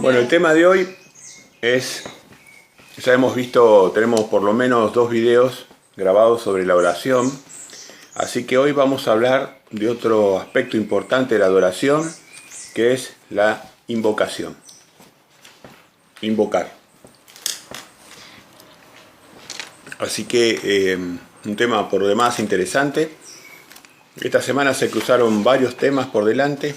Bueno, el tema de hoy es, ya hemos visto, tenemos por lo menos 2 videos grabados sobre la oración, así que hoy vamos a hablar de otro aspecto importante de la adoración, que es la invocación. Invocar. Así que un tema por demás interesante. Esta semana se cruzaron varios temas por delante,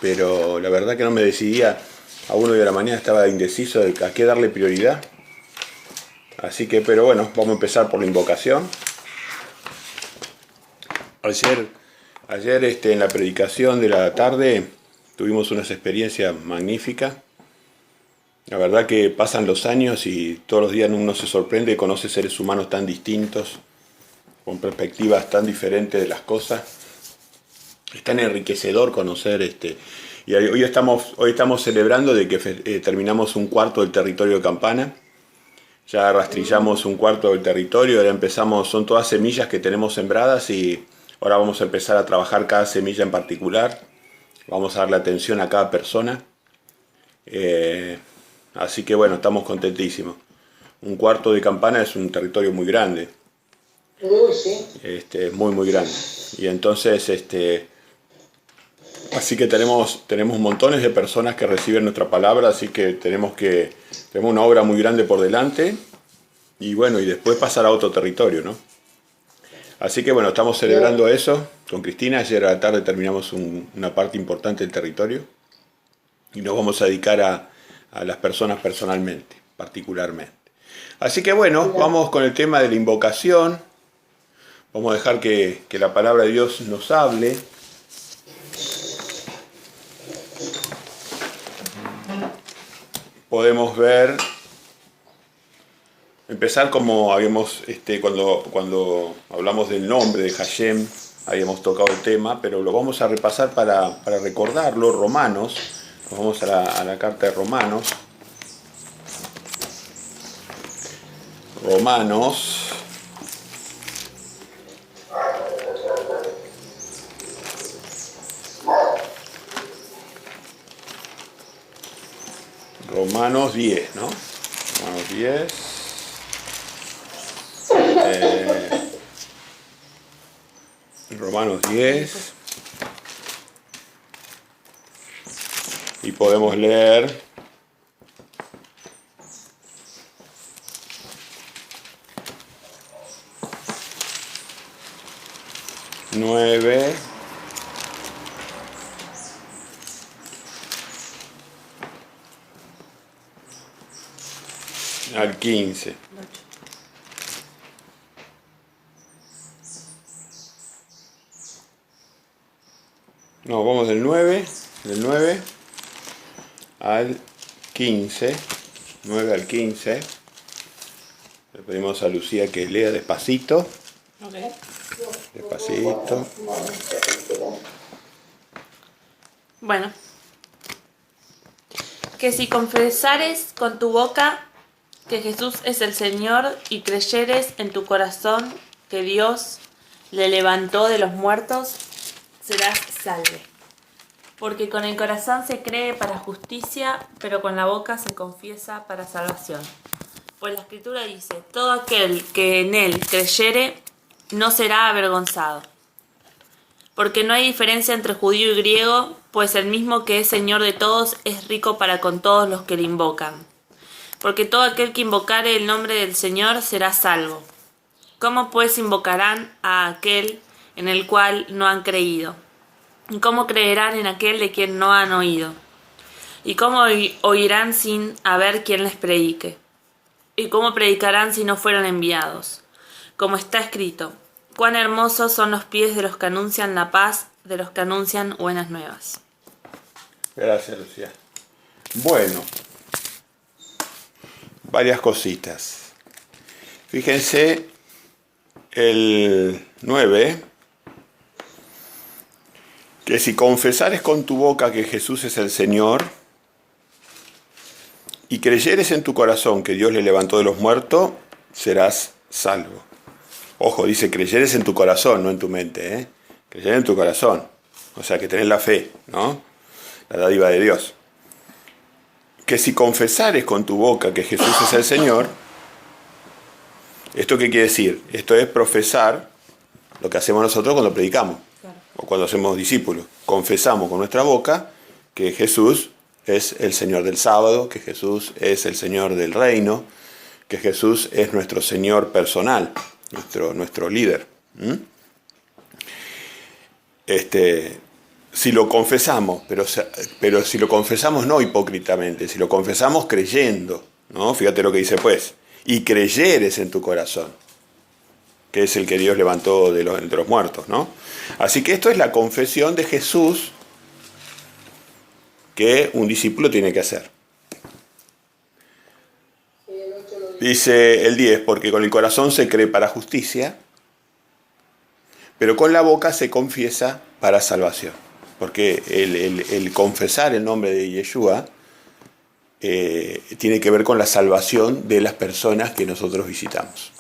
pero la verdad que no me decidía. A 1 de la mañana estaba indeciso de a qué darle prioridad. Así que, pero bueno, vamos a empezar por la invocación. Ayer en la predicación de la tarde tuvimos unas experiencias magníficas. La verdad que pasan los años y todos los días uno se sorprende y conoce seres humanos tan distintos, con perspectivas tan diferentes de las cosas. Es tan enriquecedor conocer y hoy estamos celebrando de que terminamos un cuarto del territorio de Campana. Ya rastrillamos un cuarto del territorio, ahora empezamos, son todas semillas que tenemos sembradas y ahora vamos a empezar a trabajar cada semilla en particular. Vamos a darle atención a cada persona. Así que bueno, estamos contentísimos. Un cuarto de Campana es un territorio muy grande. Sí. Muy grande. Y entonces, así que tenemos montones de personas que reciben nuestra palabra, así que tenemos una obra muy grande por delante. Y bueno, y después pasar a otro territorio, ¿no? Así que bueno, estamos celebrando eso con Cristina. Ayer a la tarde terminamos una parte importante del territorio. Y nos vamos a dedicar a las personas personalmente, particularmente. Así que bueno, vamos con el tema de la invocación. Vamos a dejar que la palabra de Dios nos hable. Podemos ver, empezar como habíamos, cuando hablamos del nombre de Hashem, habíamos tocado el tema, pero lo vamos a repasar para recordarlo. Romanos, nos vamos a la carta de Romanos. Romanos 10, ¿no? Romanos 10. Romanos 10. Y podemos leer nueve al 15. No, vamos del 9 al 15. 9 al 15. Le pedimos a Lucía que lea despacito. Okay. Despacito. Bueno. Que si confesares con tu boca que Jesús es el Señor y creyeres en tu corazón que Dios le levantó de los muertos, serás salvo. Porque con el corazón se cree para justicia, pero con la boca se confiesa para salvación. Pues la Escritura dice, todo aquel que en él creyere no será avergonzado. Porque no hay diferencia entre judío y griego, pues el mismo que es Señor de todos es rico para con todos los que le invocan. Porque todo aquel que invocare el nombre del Señor será salvo. ¿Cómo pues invocarán a aquel en el cual no han creído? ¿Y cómo creerán en aquel de quien no han oído? ¿Y cómo oirán sin haber quien les predique? ¿Y cómo predicarán si no fueron enviados? Como está escrito, cuán hermosos son los pies de los que anuncian la paz, de los que anuncian buenas nuevas. Gracias, Lucía. Bueno, varias cositas. Fíjense el 9, que si confesares con tu boca que Jesús es el Señor y creyeres en tu corazón que Dios le levantó de los muertos, serás salvo. Ojo, dice creyeres en tu corazón, no en tu mente, ¿eh? Creyer en tu corazón. O sea, que tenés la fe, ¿no? La dádiva de Dios. que si confesares con tu boca que Jesús es el Señor, ¿esto qué quiere decir? Esto es profesar lo que hacemos nosotros cuando predicamos, o cuando hacemos discípulos. Confesamos con nuestra boca que Jesús es el Señor del sábado, que Jesús es el Señor del reino, que Jesús es nuestro Señor personal, nuestro líder. Si lo confesamos, pero si lo confesamos no hipócritamente, si lo confesamos creyendo, ¿no? Fíjate lo que dice pues, y creyeres en tu corazón, que es el que Dios levantó de los muertos, ¿no? Así que esto es la confesión de Jesús que un discípulo tiene que hacer. Dice el 10, porque con el corazón se cree para justicia, pero con la boca se confiesa para salvación. Porque el confesar el nombre de Yeshua tiene que ver con la salvación de las personas que nosotros visitamos.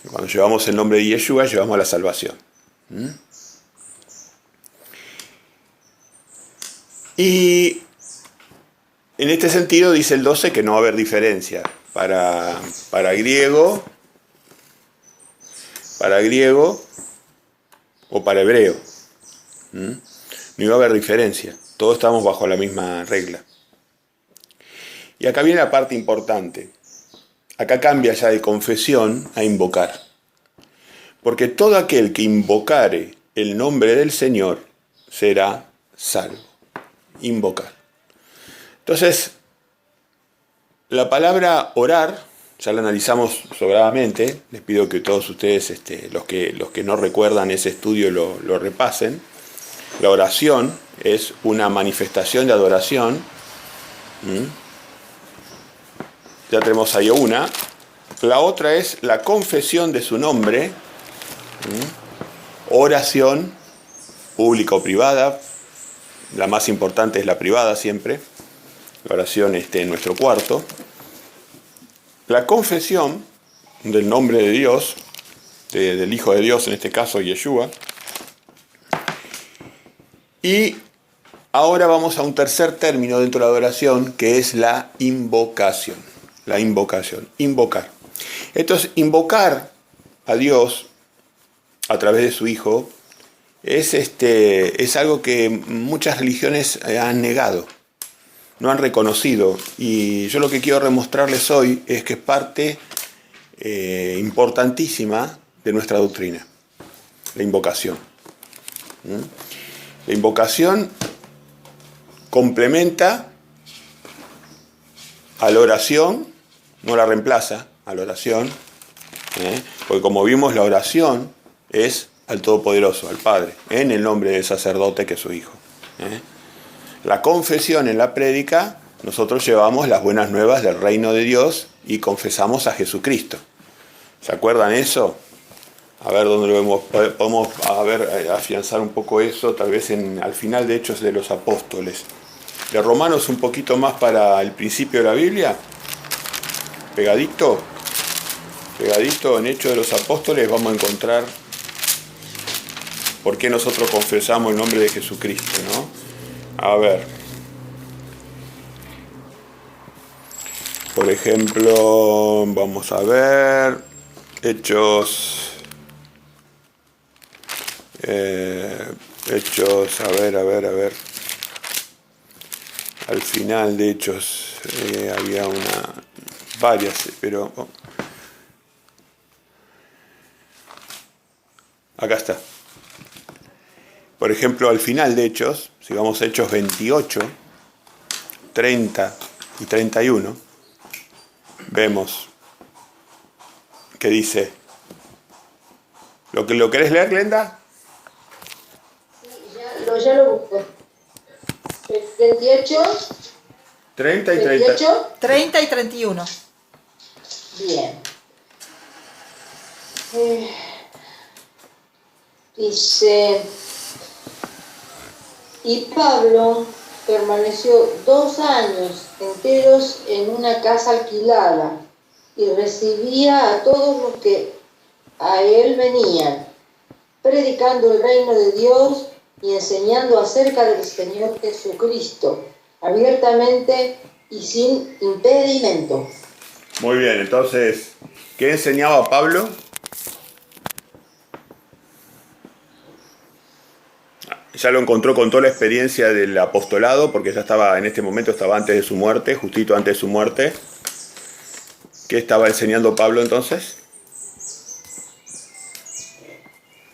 Cuando llevamos el nombre de Yeshua, llevamos la salvación. Y en este sentido dice el 12 que no va a haber diferencia para griego o para hebreo. No iba a haber diferencia. Todos estamos bajo la misma regla. Y acá viene la parte importante. Acá cambia ya de confesión a invocar. Porque todo aquel que invocare el nombre del Señor será salvo. Invocar. Entonces, la palabra orar, ya la analizamos sobradamente. Les pido que todos ustedes, los que no recuerdan ese estudio, lo repasen. La oración es una manifestación de adoración. Ya tenemos ahí una. La otra es la confesión de su nombre. Oración pública o privada. La más importante es la privada siempre. La oración en nuestro cuarto. La confesión del nombre de Dios, del Hijo de Dios, en este caso Yeshua. Y ahora vamos a un tercer término dentro de la adoración, que es la invocación. La invocación, invocar. Entonces, invocar a Dios a través de su Hijo es algo que muchas religiones han negado, no han reconocido. Y yo lo que quiero demostrarles hoy es que es parte importantísima de nuestra doctrina, la invocación. La invocación complementa a la oración, no la reemplaza a la oración, porque como vimos, la oración es al Todopoderoso, al Padre, en el nombre del sacerdote que es su Hijo. La confesión en la prédica, nosotros llevamos las buenas nuevas del reino de Dios y confesamos a Jesucristo. ¿Se acuerdan eso? A ver dónde lo vemos, podemos afianzar un poco eso, tal vez al final de Hechos de los Apóstoles. De Romanos un poquito más para el principio de la Biblia, pegadito en Hechos de los Apóstoles vamos a encontrar por qué nosotros confesamos el nombre de Jesucristo, ¿no? A ver. Por ejemplo, vamos a ver Hechos, a ver. Al final de Hechos había varias, pero acá está. Por ejemplo, al final de Hechos, si vamos a Hechos 28, 30 y 31, vemos que dice, ¿lo querés leer, Glenda? Sí, ya lo busco. 28, 30 y 30. 28. 30 y 31. Bien. Dice, y Pablo permaneció 2 años enteros en una casa alquilada y recibía a todos los que a él venían, predicando el reino de Dios y enseñando acerca del Señor Jesucristo, abiertamente y sin impedimento. Muy bien, entonces, ¿qué enseñaba Pablo? Ya lo encontró con toda la experiencia del apostolado, porque ya estaba, en este momento estaba antes de su muerte, justito antes de su muerte. ¿Qué estaba enseñando Pablo entonces?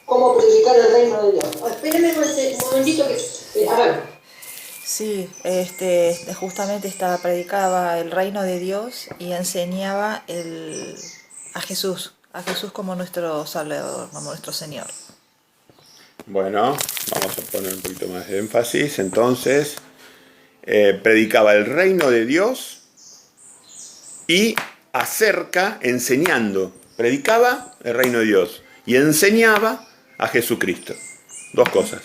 ¿Cómo predicar el reino de Dios? Espérenme un momentito que... a ver. Sí, justamente predicaba el reino de Dios y enseñaba a Jesús como nuestro Salvador, como nuestro Señor. Bueno, vamos a poner un poquito más de énfasis. Entonces, predicaba el reino de Dios y enseñando. Predicaba el reino de Dios y enseñaba a Jesucristo. Dos cosas.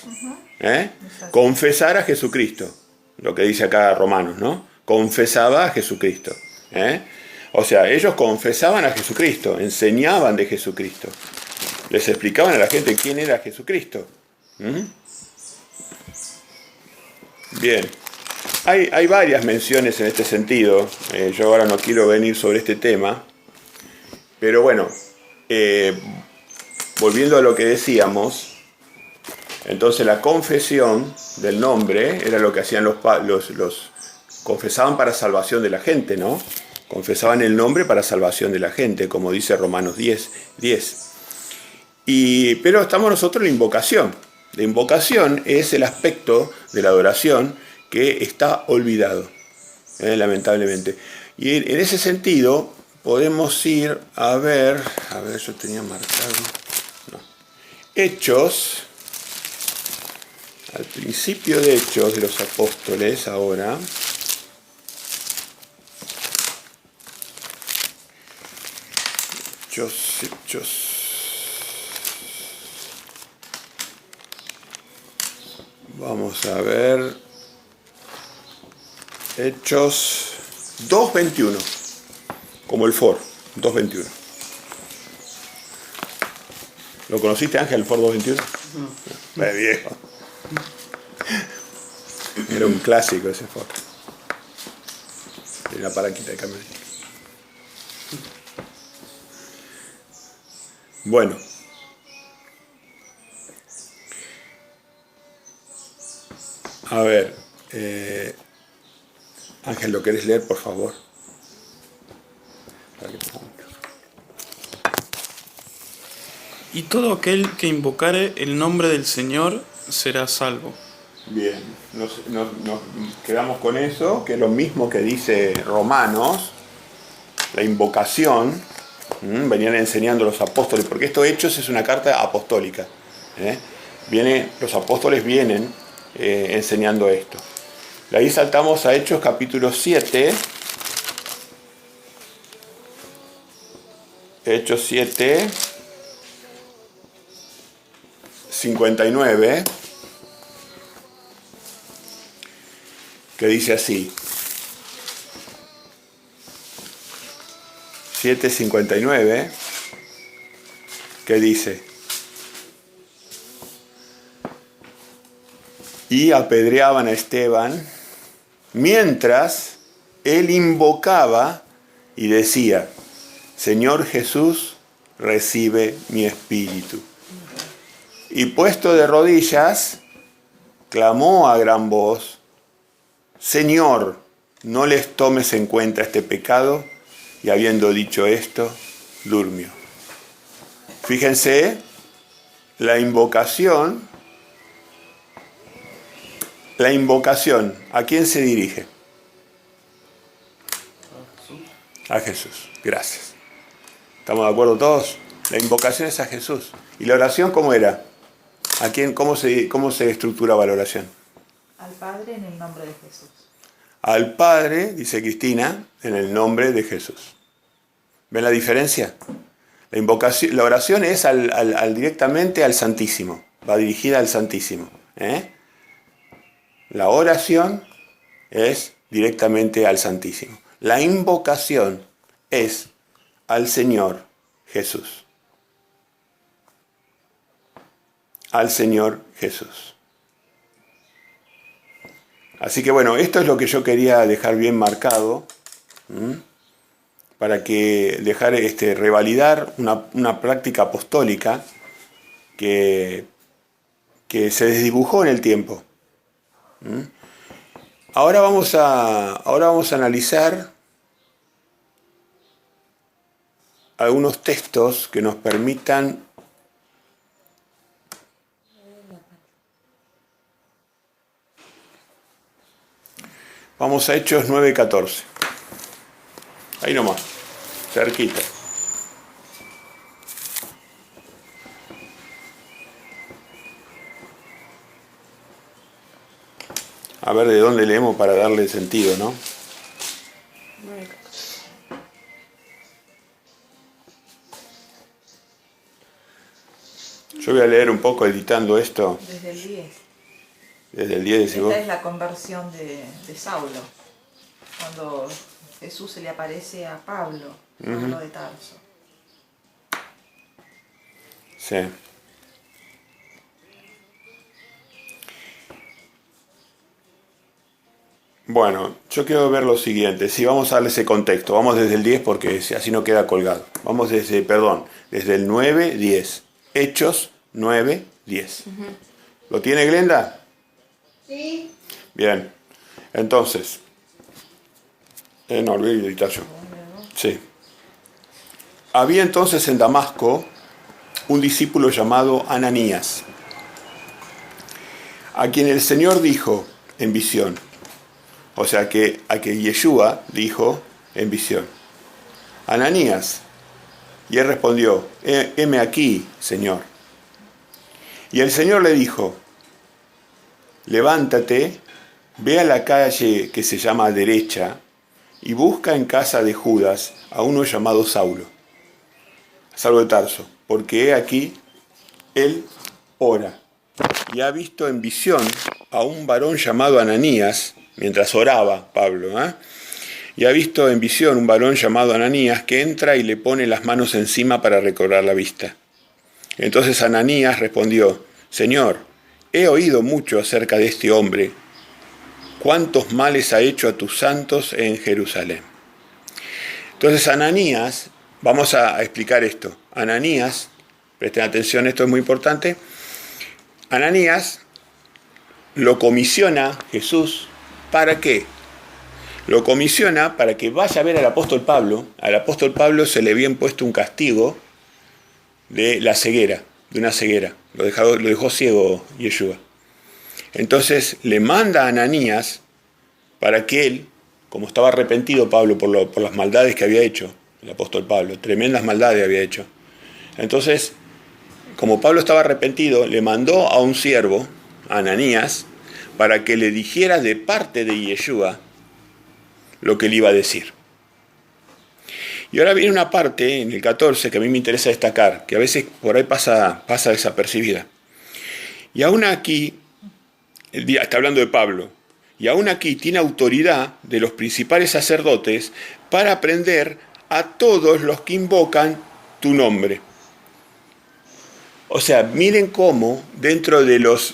Confesar a Jesucristo. Lo que dice acá Romanos, ¿no? Confesaba a Jesucristo. O sea, ellos confesaban a Jesucristo, enseñaban de Jesucristo. Les explicaban a la gente quién era Jesucristo. Bien. Hay varias menciones en este sentido. Yo ahora no quiero venir sobre este tema. Pero bueno, volviendo a lo que decíamos, entonces la confesión del nombre era lo que hacían los confesaban para salvación de la gente, ¿no? Confesaban el nombre para salvación de la gente, como dice Romanos 10. Pero estamos nosotros en la invocación. La invocación es el aspecto de la adoración que está olvidado, lamentablemente. Y en ese sentido podemos ir a ver, yo tenía marcado, no. Hechos, al principio de Hechos de los Apóstoles, ahora. Hechos. Vamos a ver. Hechos 2:21. Como el Ford, 2:21. ¿Lo conociste, Ángel, el Ford 2:21? No. Viejo. Era un clásico ese Ford. Tiene una palanquita de cambio. Bueno. A ver. Ángel, ¿lo querés leer, por favor? Y todo aquel que invocare el nombre del Señor será salvo. Bien, nos quedamos con eso, que es lo mismo que dice Romanos, la invocación, venían enseñando los apóstoles, porque esto Hechos es una carta apostólica. Los apóstoles vienen enseñando esto. De ahí saltamos a Hechos capítulo 7. Hechos 7, 59, que dice así. 7:59, que dice: y apedreaban a Esteban mientras él invocaba y decía: Señor Jesús, recibe mi espíritu. Y puesto de rodillas, clamó a gran voz: Señor, no les tomes en cuenta este pecado. Y habiendo dicho esto, durmió. Fíjense, la invocación, ¿a quién se dirige? A Jesús. Gracias. ¿Estamos de acuerdo todos? La invocación es a Jesús. ¿Y la oración cómo era? ¿A quién? ¿Cómo se estructuraba la oración? Al Padre en el nombre de Jesús. Al Padre, dice Cristina, en el nombre de Jesús. ¿Ven la diferencia? La oración es directamente al Santísimo. Va dirigida al Santísimo. La oración es directamente al Santísimo. La invocación es al Señor Jesús. Al Señor Jesús. Así que bueno, esto es lo que yo quería dejar bien marcado, para que dejar revalidar una práctica apostólica que se desdibujó en el tiempo. Ahora vamos a analizar algunos textos que nos permitan vamos a Hechos 9:14. Ahí nomás, cerquita. A ver de dónde leemos para darle sentido, ¿no? Yo voy a leer un poco editando esto. Desde el 10. Desde el 10 decís vos. Esta es la conversión de Saulo, cuando Jesús se le aparece a Pablo, Pablo de Tarso. Sí. Bueno, yo quiero ver lo siguiente. Sí, vamos a darle ese contexto. Vamos desde el 10 porque así no queda colgado. Vamos desde el 9:10. Hechos 9:10. ¿Lo tiene Glenda? Sí. Bien. Entonces. No, olvidé editar yo. Sí. Había entonces en Damasco un discípulo llamado Ananías, a quien el Señor dijo en visión. O sea, a que Yeshua dijo en visión: Ananías. Y él respondió: heme aquí, Señor. Y el Señor le dijo: levántate, ve a la calle que se llama Derecha, y busca en casa de Judas a uno llamado Saulo de Tarso, porque he aquí, él ora, y ha visto en visión a un varón llamado Ananías, mientras oraba Pablo, y ha visto en visión un varón llamado Ananías que entra y le pone las manos encima para recobrar la vista. Entonces Ananías respondió: Señor, he oído mucho acerca de este hombre, cuántos males ha hecho a tus santos en Jerusalén. Entonces Ananías, vamos a explicar esto. Ananías, presten atención, esto es muy importante. Ananías lo comisiona Jesús. ¿Para qué? Lo comisiona para que vaya a ver al apóstol Pablo. Al apóstol Pablo se le había impuesto un castigo de la ceguera, de una ceguera. Lo dejó ciego Yeshua. Entonces le manda a Ananías para que él, como estaba arrepentido Pablo por las maldades que había hecho, el apóstol Pablo, tremendas maldades había hecho. Entonces, como Pablo estaba arrepentido, le mandó a un siervo, a Ananías, para que le dijera de parte de Yeshua lo que le iba a decir. Y ahora viene una parte, en el 14, que a mí me interesa destacar, que a veces por ahí pasa desapercibida. Y aún aquí, está hablando de Pablo, y aún aquí tiene autoridad de los principales sacerdotes para prender a todos los que invocan tu nombre. O sea, miren cómo dentro de los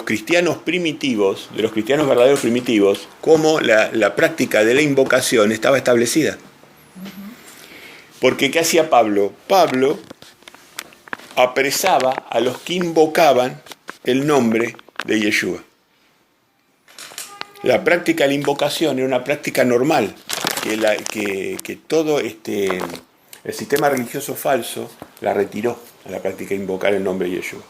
cristianos primitivos, de los cristianos verdaderos primitivos, cómo la práctica de la invocación estaba establecida. Porque ¿qué hacía Pablo? Pablo apresaba a los que invocaban el nombre de Yeshua. La práctica de la invocación era una práctica normal, que todo el sistema religioso falso la retiró a la práctica de invocar el nombre de Yeshua.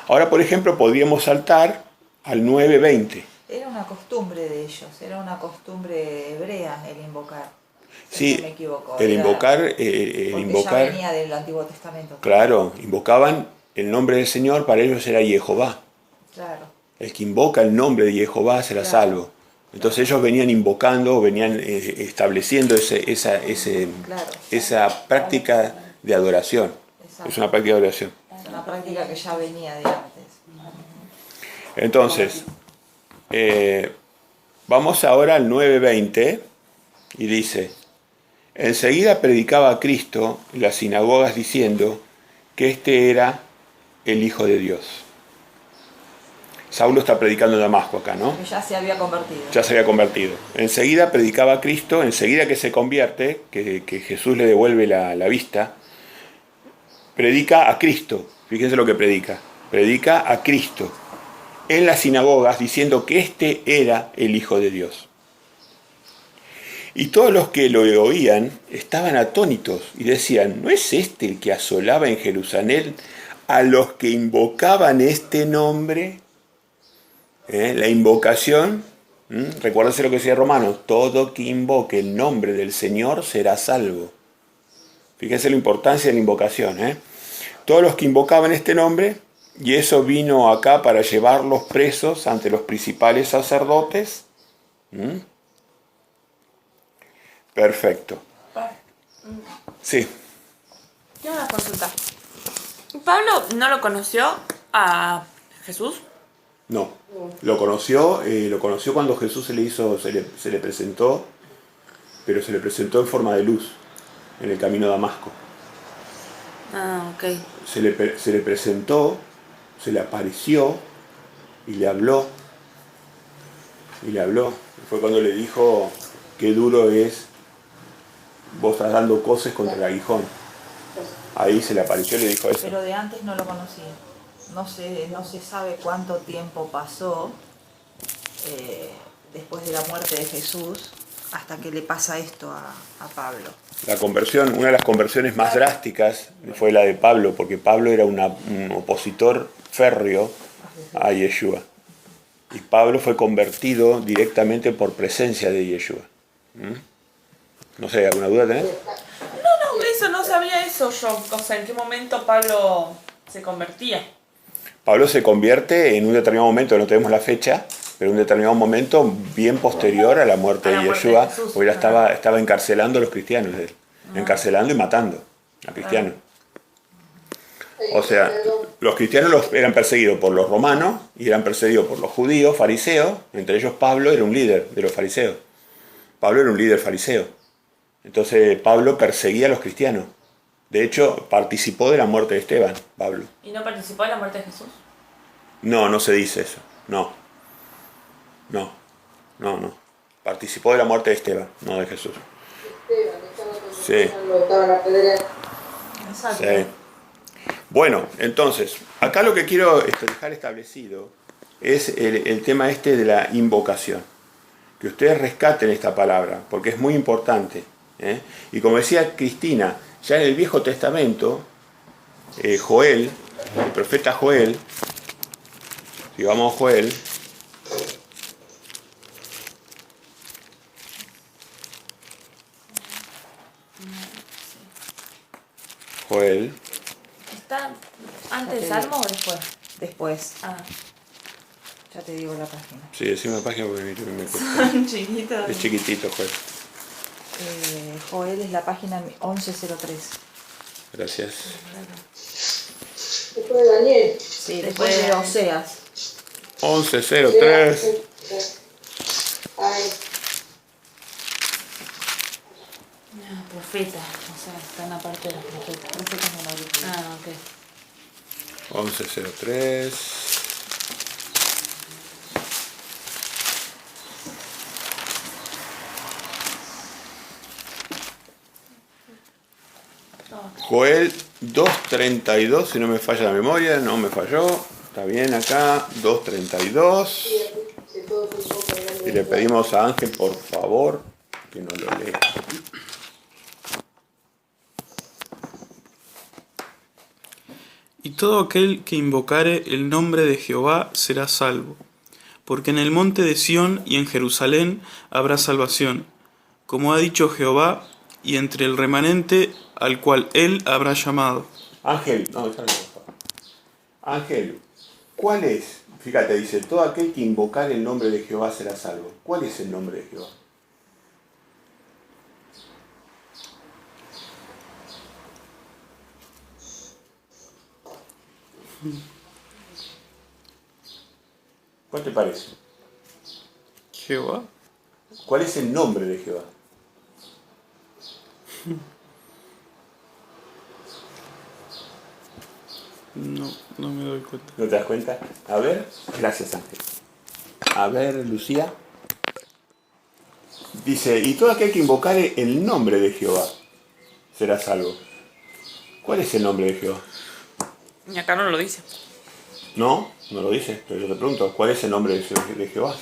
Ahora, por ejemplo, podríamos saltar al 9:20. Era una costumbre de ellos, era una costumbre hebrea el invocar. Sí, no me equivoco. el invocar, porque ya venía del Antiguo Testamento. Claro, invocaban el nombre del Señor, para ellos era Jehová. Claro. El que invoca el nombre de Jehová será salvo. Entonces ellos venían invocando, venían estableciendo esa práctica de adoración. Exacto. Es una práctica de adoración. Es una práctica que ya venía de antes. Entonces, vamos ahora al 9:20 y dice: enseguida predicaba a Cristo en las sinagogas diciendo que este era el Hijo de Dios. Saulo está predicando en Damasco acá, ¿no? Que ya se había convertido. Ya se había convertido. Enseguida predicaba a Cristo, enseguida que se convierte, que Jesús le devuelve la vista, predica a Cristo. Fíjense lo que predica. Predica a Cristo en las sinagogas diciendo que este era el Hijo de Dios. Y todos los que lo oían estaban atónitos y decían, ¿no es este el que asolaba en Jerusalén a los que invocaban este nombre? La invocación, recuérdense lo que decía Romanos, todo que invoque el nombre del Señor será salvo. Fíjense la importancia de la invocación. Todos los que invocaban este nombre, y eso vino acá para llevarlos presos ante los principales sacerdotes. Perfecto. Sí. Tengo una consulta. ¿Pablo no lo conoció a Jesús? No, lo conoció cuando Jesús se le presentó, pero se le presentó en forma de luz, en el camino a Damasco. Ah, ok. Se le presentó, se le apareció y le habló. Fue cuando le dijo, qué duro es, vos estás dando coces contra el aguijón. Ahí se le apareció y le dijo eso. Pero de antes no lo conocía. No se sabe cuánto tiempo pasó después de la muerte de Jesús hasta que le pasa esto a Pablo. La conversión, una de las conversiones más drásticas fue la de Pablo, porque Pablo era un opositor férreo a Yeshua. Y Pablo fue convertido directamente por presencia de Yeshua. No sé, ¿alguna duda tenés? No, eso no sabía eso yo. O sea, ¿en qué momento Pablo se convertía? Pablo se convierte en un determinado momento, no tenemos la fecha, pero en un determinado momento bien posterior a la muerte de Yeshua, porque ya estaba encarcelando a los cristianos, encarcelando y matando a cristianos. O sea, los cristianos eran perseguidos por los romanos y eran perseguidos por los judíos, fariseos, entre ellos Pablo era un líder de los fariseos. Pablo era un líder fariseo. Entonces Pablo perseguía a los cristianos. De hecho, participó de la muerte de Esteban, Pablo. ¿Y no participó en la muerte de Jesús? No, no se dice eso. No. Participó de la muerte de Esteban, no de Jesús. Sí. Sí. Bueno, entonces, acá lo que quiero dejar establecido es el tema de la invocación. Que ustedes rescaten esta palabra, porque es muy importante. Y como decía Cristina, ya en el Viejo Testamento, Joel, el profeta Joel, si vamos a Joel, ¿Está antes del Salmo o después? Después, Ah, ya te digo la página. sí, decime la página porque me cuesta. chiquito. Es chiquitito, Joel. Joel es la página 1103. Gracias. Después de Daniel. Sí, después de Oseas. 1103. Ay, Profeta, o sea, está en la parte de los profetas. Profetas menores. Ah, ok. 1103. Joel 2.32, si no me falla la memoria, no me falló. Está bien acá, 2.32. Y le pedimos a Ángel, por favor, que nos lo lea. Y todo aquel que invocare el nombre de Jehová será salvo, porque en el monte de Sión y en Jerusalén habrá salvación, como ha dicho Jehová, y entre el remanente al cual él habrá llamado. Ángel, no, déjame, por favor. Ángel, ¿cuál es? Fíjate, dice, todo aquel que invocar el nombre de Jehová será salvo. ¿Cuál es el nombre de Jehová? ¿Cuál te parece? ¿Jehová? ¿Cuál es el nombre de Jehová? No, no me doy cuenta. ¿No te das cuenta? A ver, gracias Ángel. A ver, Lucía. Dice, y todo aquel que invocare el nombre de Jehová será salvo. ¿Cuál es el nombre de Jehová? Y acá no lo dice. No, no lo dice, pero yo te pregunto, ¿cuál es el nombre de Jehová?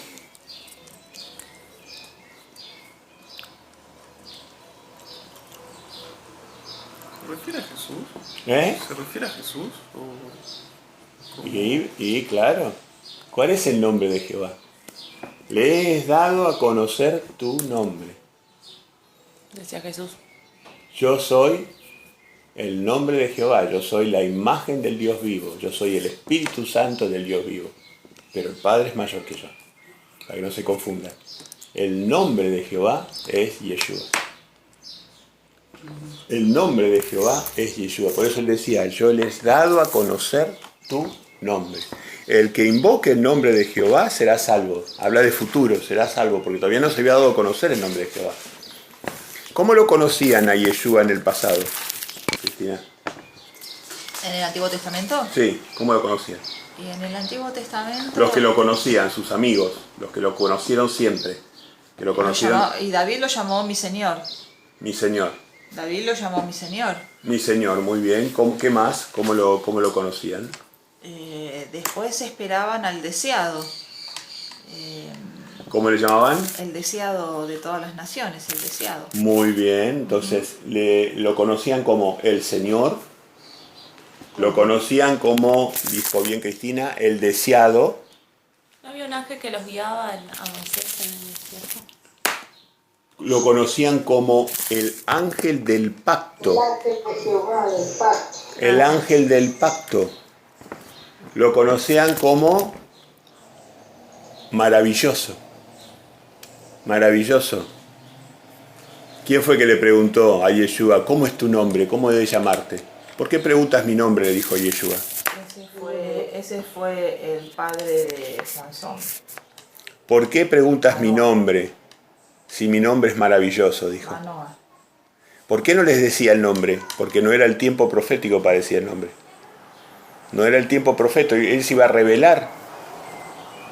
¿Se refiere a Jesús? ¿Eh? ¿Se refiere a Jesús? Y claro, ¿cuál es el nombre de Jehová? Le he dado a conocer tu nombre. Decía Jesús. Yo soy el nombre de Jehová, yo soy la imagen del Dios vivo, yo soy el Espíritu Santo del Dios vivo. Pero el Padre es mayor que yo, para que no se confundan. El nombre de Jehová es Yeshua. El nombre de Jehová es Yeshua. Por eso él decía, yo les he dado a conocer tu nombre. El que invoque el nombre de Jehová será salvo. Habla de futuro, será salvo, porque todavía no se había dado a conocer el nombre de Jehová. ¿Cómo lo conocían a Yeshua en el pasado, Cristina? ¿En el Antiguo Testamento? Sí, ¿cómo lo conocían? Y en el Antiguo Testamento... Los que lo conocían, sus amigos, los que lo conocieron siempre, que lo conocieron, y David lo llamó mi Señor. mi Señor. David lo llamó mi Señor. Mi Señor, muy bien. ¿Qué más? ¿Cómo lo conocían? Después esperaban al deseado. ¿Cómo le llamaban? El deseado de todas las naciones, el deseado. Muy bien, entonces lo conocían como el Señor, lo conocían como, dijo bien Cristina, el deseado. ¿No había un ángel que los guiaba a Moisés en el desierto? Lo conocían como el ángel del pacto. El ángel de Jehová del pacto. El ángel del pacto. Lo conocían como maravilloso. Maravilloso. ¿Quién fue que le preguntó a Yeshua, ¿cómo es tu nombre? ¿Cómo debes llamarte? ¿Por qué preguntas mi nombre? Le dijo Yeshua. Ese fue el padre de Sansón. ¿Por qué preguntas mi nombre? Si mi nombre es maravilloso, dijo. Manoah. ¿Por qué no les decía el nombre? Porque no era el tiempo profético para decir el nombre. No era el tiempo profético. Él se iba a revelar.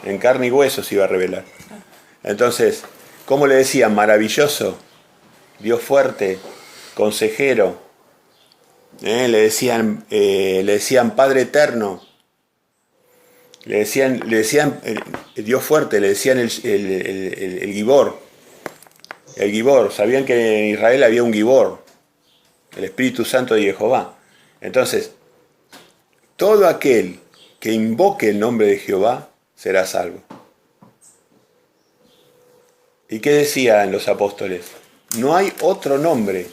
En carne y hueso se iba a revelar. Entonces, ¿cómo le decían? Maravilloso, Dios fuerte, consejero. Le decían Padre eterno. Le decían Dios fuerte, le decían el Gibor. El Gibor, sabían que en Israel había un Gibor, el Espíritu Santo de Jehová. Entonces, todo aquel que invoque el nombre de Jehová será salvo. ¿Y qué decían los apóstoles? No hay otro nombre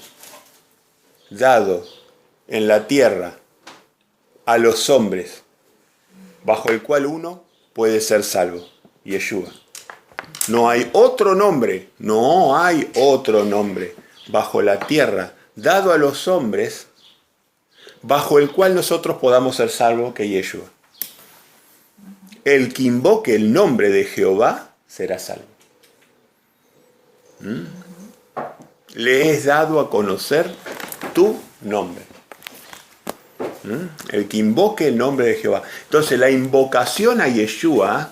dado en la tierra a los hombres bajo el cual uno puede ser salvo. Yeshua. No hay otro nombre bajo la tierra dado a los hombres bajo el cual nosotros podamos ser salvos que Yeshua. El que invoque el nombre de Jehová será salvo. Le he dado a conocer tu nombre. El que invoque el nombre de Jehová. Entonces la invocación a Yeshua,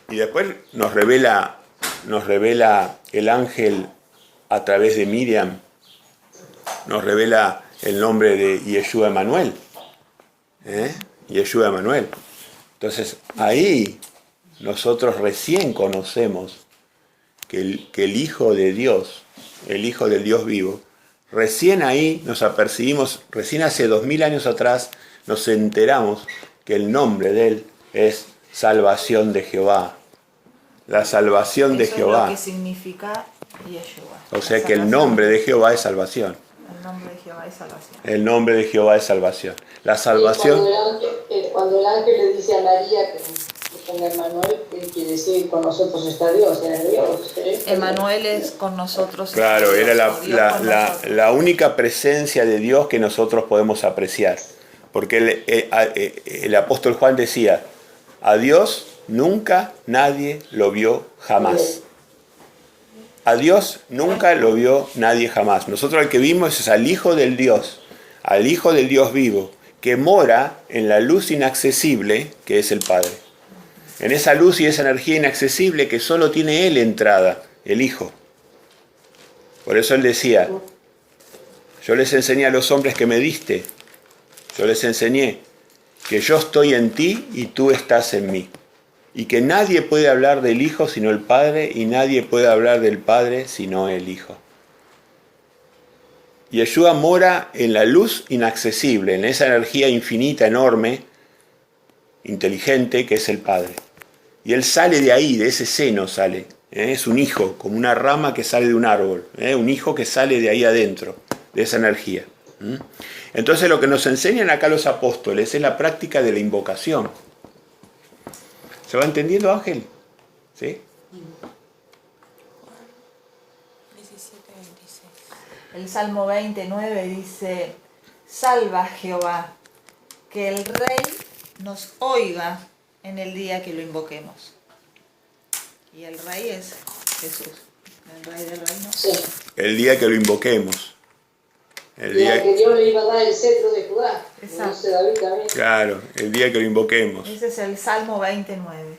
y después nos revela el ángel a través de Miriam, nos revela el nombre de Yeshua Emanuel. Yeshua Emanuel. Entonces ahí nosotros recién conocemos que el Hijo de Dios, el Hijo del Dios vivo, recién ahí nos apercibimos, recién hace 2000 años atrás nos enteramos que el nombre de Él es salvación de Jehová. La salvación de Jehová. Es lo que significa Yeshua. O sea que el nombre de Jehová es salvación. El nombre de Jehová es salvación. El nombre de Jehová es salvación. La salvación. Cuando el ángel le dice a María que ponga Emanuel, él quiere decir con nosotros está Dios, era Dios. Emanuel es con nosotros. Claro, Dios, era la única presencia de Dios que nosotros podemos apreciar. Porque el apóstol Juan decía, a Dios nunca nadie lo vio jamás. A Dios nunca lo vio nadie jamás. Nosotros al que vimos es al Hijo del Dios vivo, que mora en la luz inaccesible que es el Padre. En esa luz y esa energía inaccesible que solo tiene Él entrada, el Hijo. Por eso Él decía, yo les enseñé a los hombres que me diste, yo les enseñé que yo estoy en ti y tú estás en mí. Y que nadie puede hablar del Hijo sino el Padre, y nadie puede hablar del Padre sino el Hijo. Yeshua mora en la luz inaccesible, en esa energía infinita, enorme, inteligente, que es el Padre. Y Él sale de ahí, de ese seno sale. Es un hijo, como una rama que sale de un árbol. Un hijo que sale de ahí adentro, de esa energía. Entonces lo que nos enseñan acá los apóstoles es la práctica de la invocación. ¿Se va entendiendo, Ángel? ¿Sí? 17:26. El Salmo 29 dice, salva Jehová, que el Rey nos oiga en el día que lo invoquemos. Y el Rey es Jesús, el Rey del reino. Sí. El día que lo invoquemos. El Y a día, que Dios le iba a dar el cetro de Judá. Exacto. Como dice David también. claro, el día que lo invoquemos. Ese es el Salmo 29.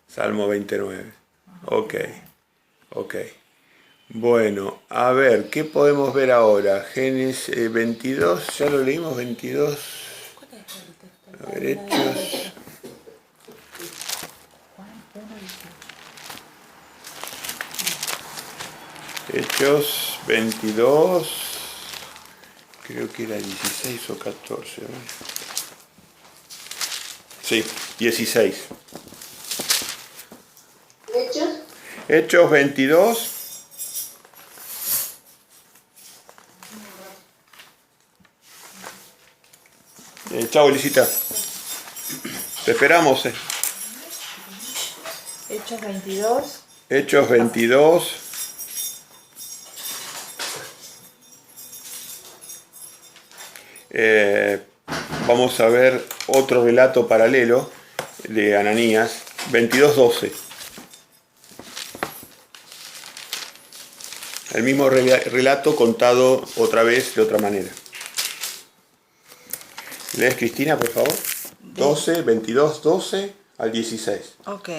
Salmo 29. Ok. Bueno, a ver, ¿qué podemos ver ahora? Génesis 22, ya lo leímos, 22. A ver, Hechos. Hechos 22. Creo que era 16 o 14. ¿No? Sí, 16. Hechos. Hechos 22. Chao, Elisita. Te esperamos. Hechos 22. Hechos 22. Vamos a ver otro relato paralelo de Ananías. 22:12. El mismo relato contado otra vez de otra manera. ¿Lees, Cristina, por favor? 12, 22, 12 al 16. Ok.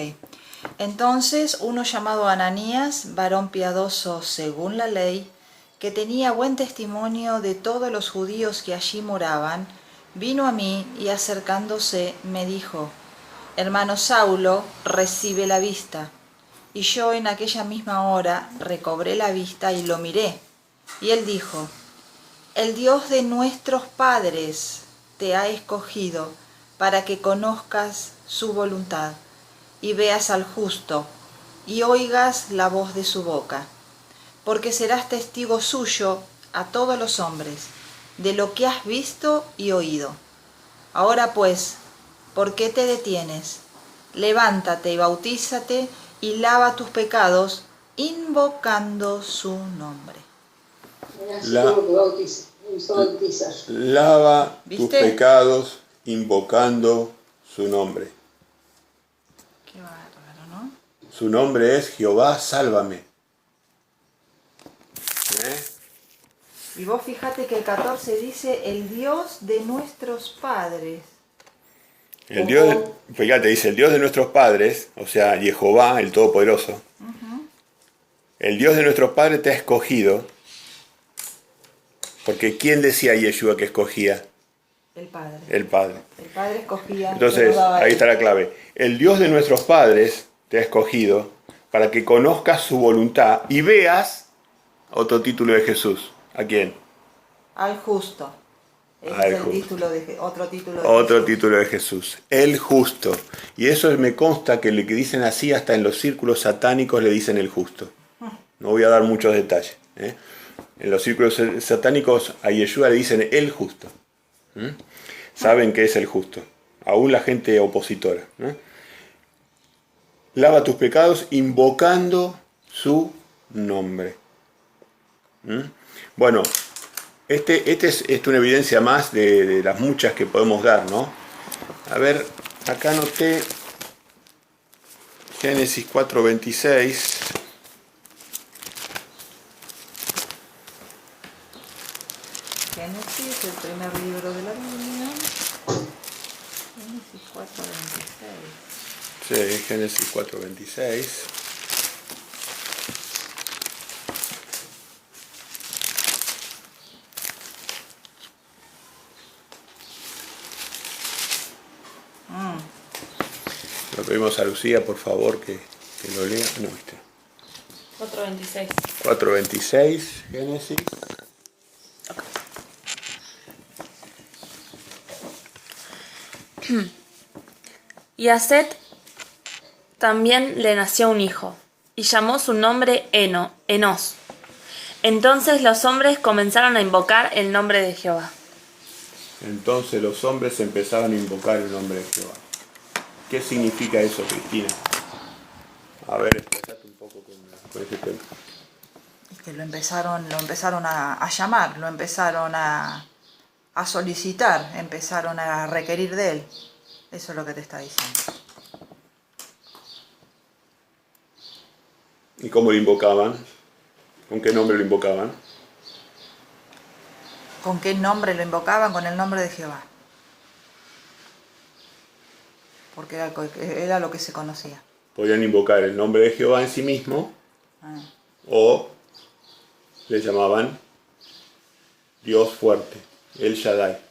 Entonces uno llamado Ananías, varón piadoso según la ley, que tenía buen testimonio de todos los judíos que allí moraban, vino a mí y acercándose me dijo, hermano Saulo, recibe la vista. Y yo en aquella misma hora recobré la vista y lo miré. Y él dijo, el Dios de nuestros padres te ha escogido para que conozcas su voluntad y veas al justo y oigas la voz de su boca, porque serás testigo suyo a todos los hombres de lo que has visto y oído. Ahora pues, ¿por qué te detienes? Levántate y bautízate y lava tus pecados invocando su nombre. Así como que bautizar. Lava tus ¿Viste? pecados invocando su nombre. Qué bárbaro, ¿no? Su nombre es Jehová, sálvame. Y vos fíjate que el 14 dice, el Dios de nuestros padres. El Dios, fíjate, dice el Dios de nuestros padres, o sea, Jehová, el Todopoderoso. El Dios de nuestros padres te ha escogido. Porque ¿quién decía a Yeshua que escogía? El Padre. El Padre. El Padre escogía. Entonces, pero daba ahí él. está la clave. El Dios de nuestros padres te ha escogido para que conozcas su voluntad y veas otro título de Jesús. ¿A quién? Al justo. Ese Al es el justo. título de, otro título de Otro Jesús. título de Jesús. El justo. Y eso me consta que le que dicen así, hasta en los círculos satánicos le dicen el justo. No voy a dar muchos detalles. En los círculos satánicos a Yeshua le dicen el justo. Saben que es el justo. Aún la gente opositora. Lava tus pecados invocando su nombre. Bueno, este es una evidencia más de las muchas que podemos dar, ¿no? A ver, acá anoté Génesis 4:26. Génesis, el primer libro de la Biblia. 4:26. Sí, Génesis 4:26. Lo pedimos a Lucía, por favor, que lo lea. No, 4:26. 4:26, Génesis. Y a Set también le nació un hijo, y llamó su nombre Enos. Entonces los hombres comenzaron a invocar el nombre de Jehová. Entonces los hombres empezaron a invocar el nombre de Jehová. ¿Qué significa eso, Cristina? A ver, expresate un poco con ese tema. Es que lo empezaron a llamar, lo empezaron a solicitar, empezaron a requerir de él. Eso es lo que te está diciendo. ¿Y cómo lo invocaban? ¿Con qué nombre lo invocaban? ¿Con qué nombre lo invocaban? Con el nombre de Jehová. Porque era lo que se conocía. Podían invocar el nombre de Jehová en sí mismo o le llamaban Dios fuerte, El Shaddai.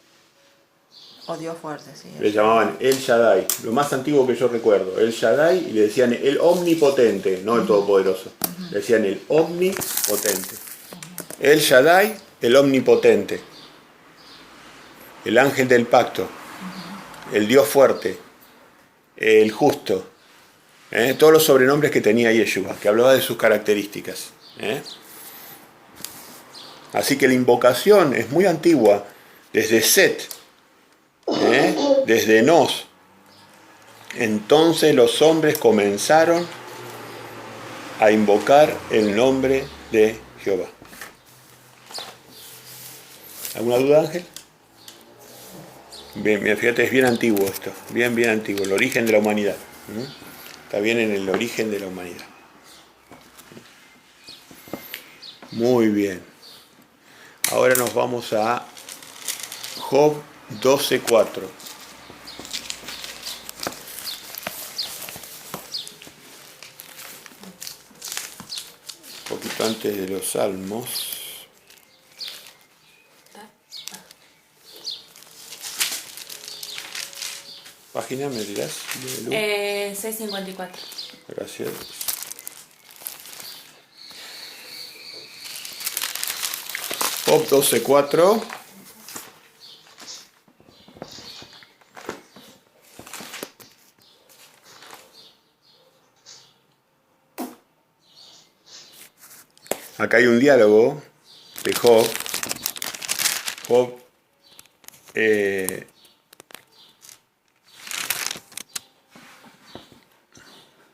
O Dios fuerte, sí. Le llamaban El Shaddai, lo más antiguo que yo recuerdo, El Shaddai, y le decían el omnipotente, no el todopoderoso. Le decían el omnipotente. El Shaddai, el omnipotente. El ángel del pacto. El Dios fuerte. El justo. Todos los sobrenombres que tenía Yeshua, que hablaba de sus características. Así que la invocación es muy antigua, desde Set, desde Enos. Entonces los hombres comenzaron a invocar el nombre de Jehová. ¿Alguna duda, Ángel? Bien, fíjate, es bien antiguo esto, bien antiguo, el origen de la humanidad. Está bien en el origen de la humanidad. Muy bien. Ahora nos vamos a Job 12:4. Un poquito antes de los Salmos. Página, ¿me dirás? 6:54. Gracias. Job 12:4. Acá hay un diálogo de Job. Job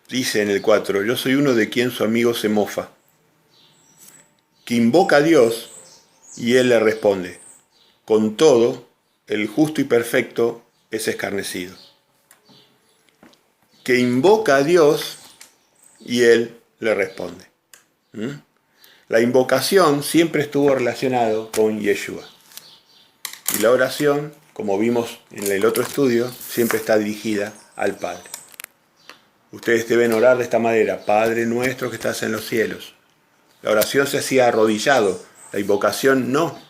dice en el 4, yo soy uno de quien su amigo se mofa, que invoca a Dios y él le responde. Con todo, el justo y perfecto es escarnecido. Que invoca a Dios y él le responde. La invocación siempre estuvo relacionado con Yeshua. Y la oración, como vimos en el otro estudio, siempre está dirigida al Padre. Ustedes deben orar de esta manera: Padre nuestro que estás en los cielos. La oración se hacía arrodillado, la invocación no.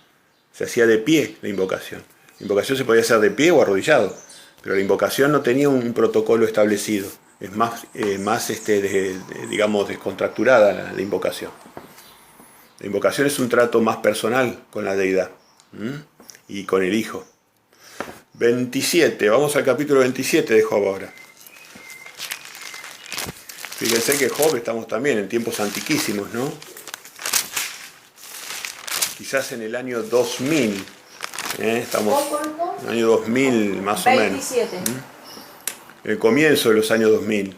Se hacía de pie la invocación. La invocación se podía hacer de pie o arrodillado, pero la invocación no tenía un protocolo establecido. Es más, digamos, descontracturada la invocación. La invocación es un trato más personal con la deidad y con el Hijo. 27, vamos al capítulo 27 de Job ahora. Fíjense que Job estamos también en tiempos antiquísimos, ¿no? Quizás en el año 2000, estamos en el año 2000 más o menos. 27. El comienzo de los años 2000.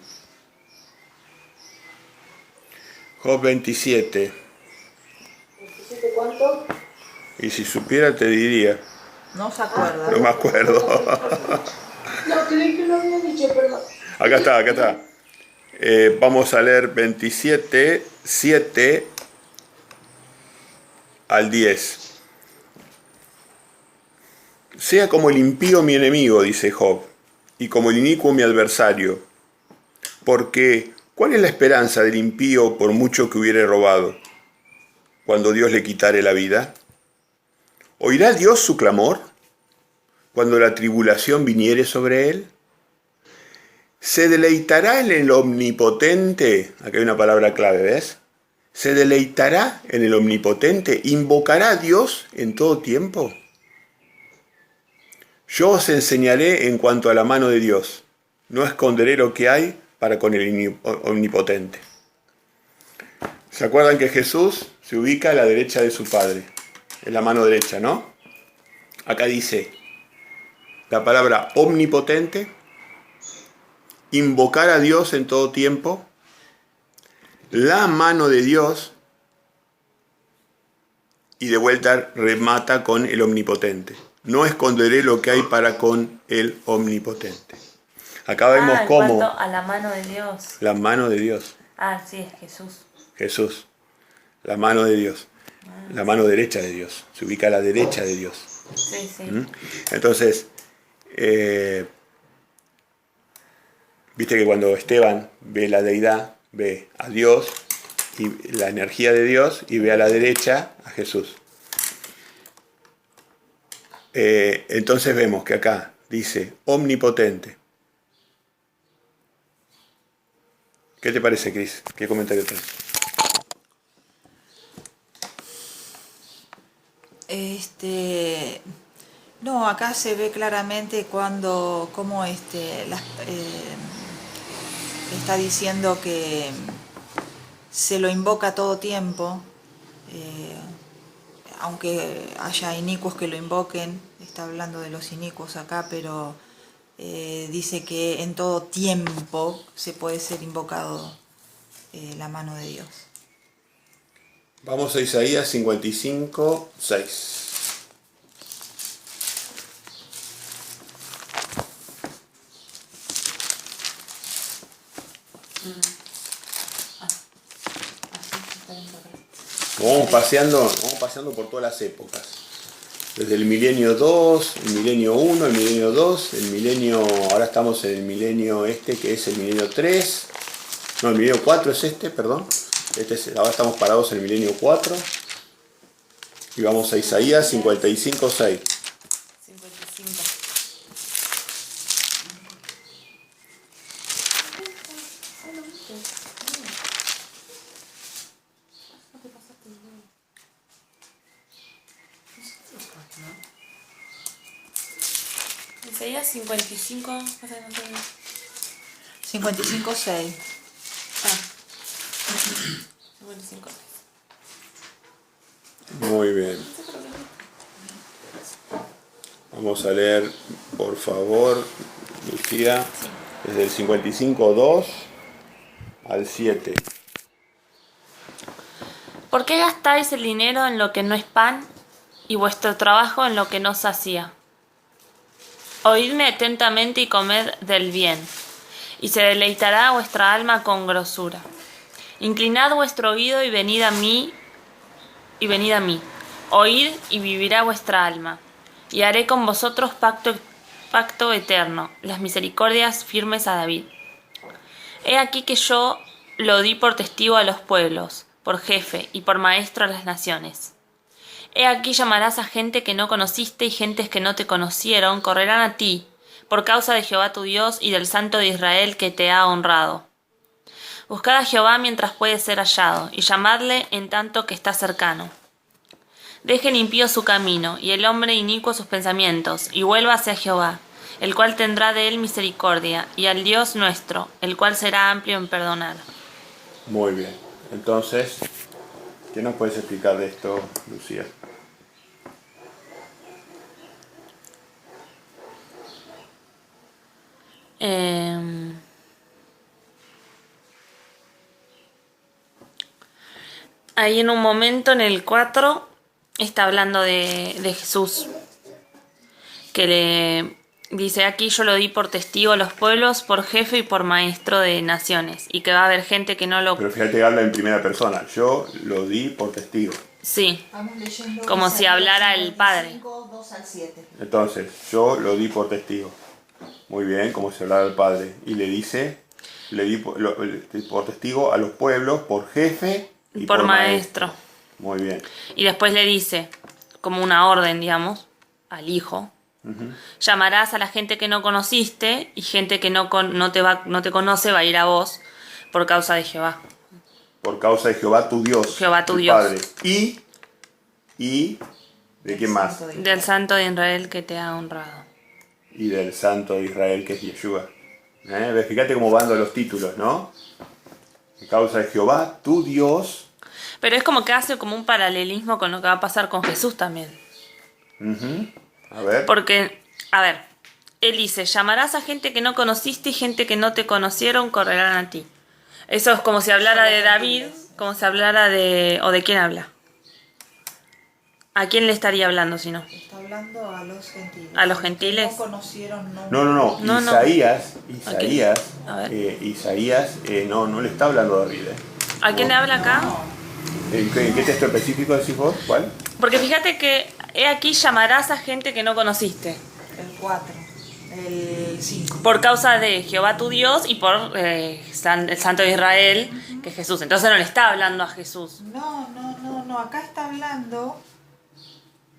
Job 27. ¿27 cuánto? Y si supiera te diría, No se acuerda. no me acuerdo. No, creí que lo había dicho, perdón. Acá está. Vamos a leer 27, 7 al 10. Sea como el impío mi enemigo, dice Job, y como el inicuo mi adversario. Porque, ¿cuál es la esperanza del impío por mucho que hubiere robado, cuando Dios le quitare la vida? ¿Oirá Dios su clamor cuando la tribulación viniere sobre él? ¿Se deleitará en el omnipotente? Aquí hay una palabra clave, ¿ves? ¿Se deleitará en el omnipotente? ¿Invocará a Dios en todo tiempo? Yo os enseñaré en cuanto a la mano de Dios. No esconderé lo que hay para con el omnipotente. ¿Se acuerdan que Jesús se ubica a la derecha de su Padre? En la mano derecha, ¿no? Acá dice la palabra omnipotente, invocar a Dios en todo tiempo, la mano de Dios, y de vuelta remata con el omnipotente. No esconderé lo que hay para con el omnipotente. Acá vemos en cómo cuanto a la mano de Dios. la mano de Dios, Sí, es Jesús. Jesús, la mano de Dios, la mano derecha de Dios, se ubica a la derecha de Dios. Sí, sí. Entonces, viste que cuando Esteban ve la deidad, ve a Dios y la energía de Dios y ve a la derecha a Jesús. Entonces vemos que acá dice omnipotente. ¿Qué te parece, Cris? ¿Qué comentario tenés? No, acá se ve claramente cómo está diciendo que se lo invoca todo tiempo, aunque haya inicuos que lo invoquen, está hablando de los inicuos acá, pero dice que en todo tiempo se puede ser invocado la mano de Dios. Vamos a Isaías 55, 6. Vamos paseando por todas las épocas. Desde el milenio 2, el milenio 1, el milenio 2, el milenio... Ahora estamos en el milenio que es el milenio 3. No, el milenio 4 es perdón. Ahora estamos parados en el milenio 4. Y vamos a Isaías 55, 6. 55. Isaías 55, 55, 6. 55. Muy bien. Vamos a leer, por favor, Lucía, desde el 55, 2 al 7. ¿Por qué gastáis el dinero en lo que no es pan y vuestro trabajo en lo que no sacía? Oídme atentamente y comed del bien, y se deleitará vuestra alma con grosura. Inclinad vuestro oído y venid a mí, Oíd y vivirá vuestra alma, y haré con vosotros pacto eterno, las misericordias firmes a David. He aquí que yo lo di por testigo a los pueblos, por jefe y por maestro a las naciones. He aquí llamarás a gente que no conociste y gentes que no te conocieron correrán a ti, por causa de Jehová tu Dios y del Santo de Israel que te ha honrado. Buscad a Jehová mientras puede ser hallado, y llamadle en tanto que está cercano. Deje el impío su camino, y el hombre inicuo sus pensamientos, y vuelva hacia Jehová, el cual tendrá de él misericordia, y al Dios nuestro, el cual será amplio en perdonar. Muy bien. Entonces, ¿qué nos puedes explicar de esto, Lucía? Ahí en un momento, en el 4, está hablando de Jesús, que le dice: aquí yo lo di por testigo a los pueblos, por jefe y por maestro de naciones, y que va a haber gente que no lo... Pero fíjate que habla en primera persona. Yo lo di por testigo. Sí, como si hablara el Padre. 2 al 7. Entonces, yo lo di por testigo. Muy bien, como se hablaba al Padre. Y le dice, le di por testigo a los pueblos, por jefe y por maestro. Muy bien. Y después le dice, como una orden, digamos, al Hijo. Llamarás a la gente que no conociste y gente que no te conoce va a ir a vos por causa de Jehová. Por causa de Jehová tu Dios. Jehová tu el Dios. Padre. Y ¿de quién más? Del Santo de Israel que te ha honrado. Y del Santo de Israel que es Yeshua. Fíjate cómo van los títulos, ¿no? Por causa de Jehová tu Dios. Pero es como que hace como un paralelismo con lo que va a pasar con Jesús también. A ver. Porque, a ver, él dice, llamarás a gente que no conociste y gente que no te conocieron correrán a ti. Eso es como si hablara de David, como si hablara de... ¿O de quién habla? ¿A quién le estaría hablando si no? Está hablando a los gentiles. ¿A los gentiles? No conocieron nunca. No. No, no. Isaías, A ver. Isaías no le está hablando a David. ¿A quién le habla acá? ¿En qué texto específico decís vos? ¿Cuál? Porque fíjate que he aquí llamarás a gente que no conociste. El 4, el 5. Por causa de Jehová tu Dios y por el Santo de Israel, que es Jesús. Entonces no le está hablando a Jesús. No, acá está hablando...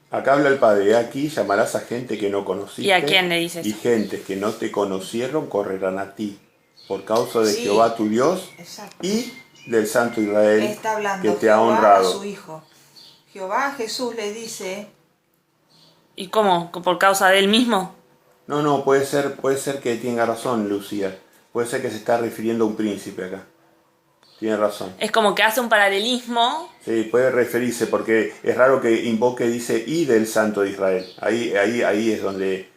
Acá habla el Padre, aquí llamarás a gente que no conociste. ¿Y a quién le dices? Y gente que no te conocieron correrán a ti, por causa de Sí. Jehová tu Dios Exacto. y del Santo Israel Está hablando que te ha Jehová honrado. a su hijo. Jehová a Jesús le dice... ¿Y cómo? ¿Por causa de él mismo? No, puede ser que tenga razón, Lucía. Puede ser que se está refiriendo a un príncipe acá. Tiene razón. Es como que hace un paralelismo. Sí, puede referirse porque es raro que invoque, dice, y del Santo de Israel. Ahí es donde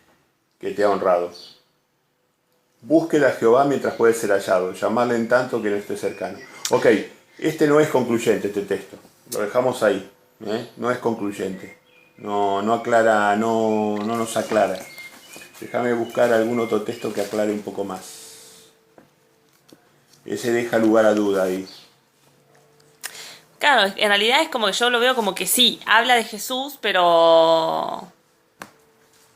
que te ha honrado. Búsquela a Jehová mientras puede ser hallado. Llamarle en tanto que no esté cercano. Ok, este no es concluyente, este texto. Lo dejamos ahí. No es concluyente. No aclara, no nos aclara. Déjame buscar algún otro texto que aclare un poco más. Ese deja lugar a duda ahí. Claro, en realidad es como que yo lo veo como que sí, habla de Jesús, pero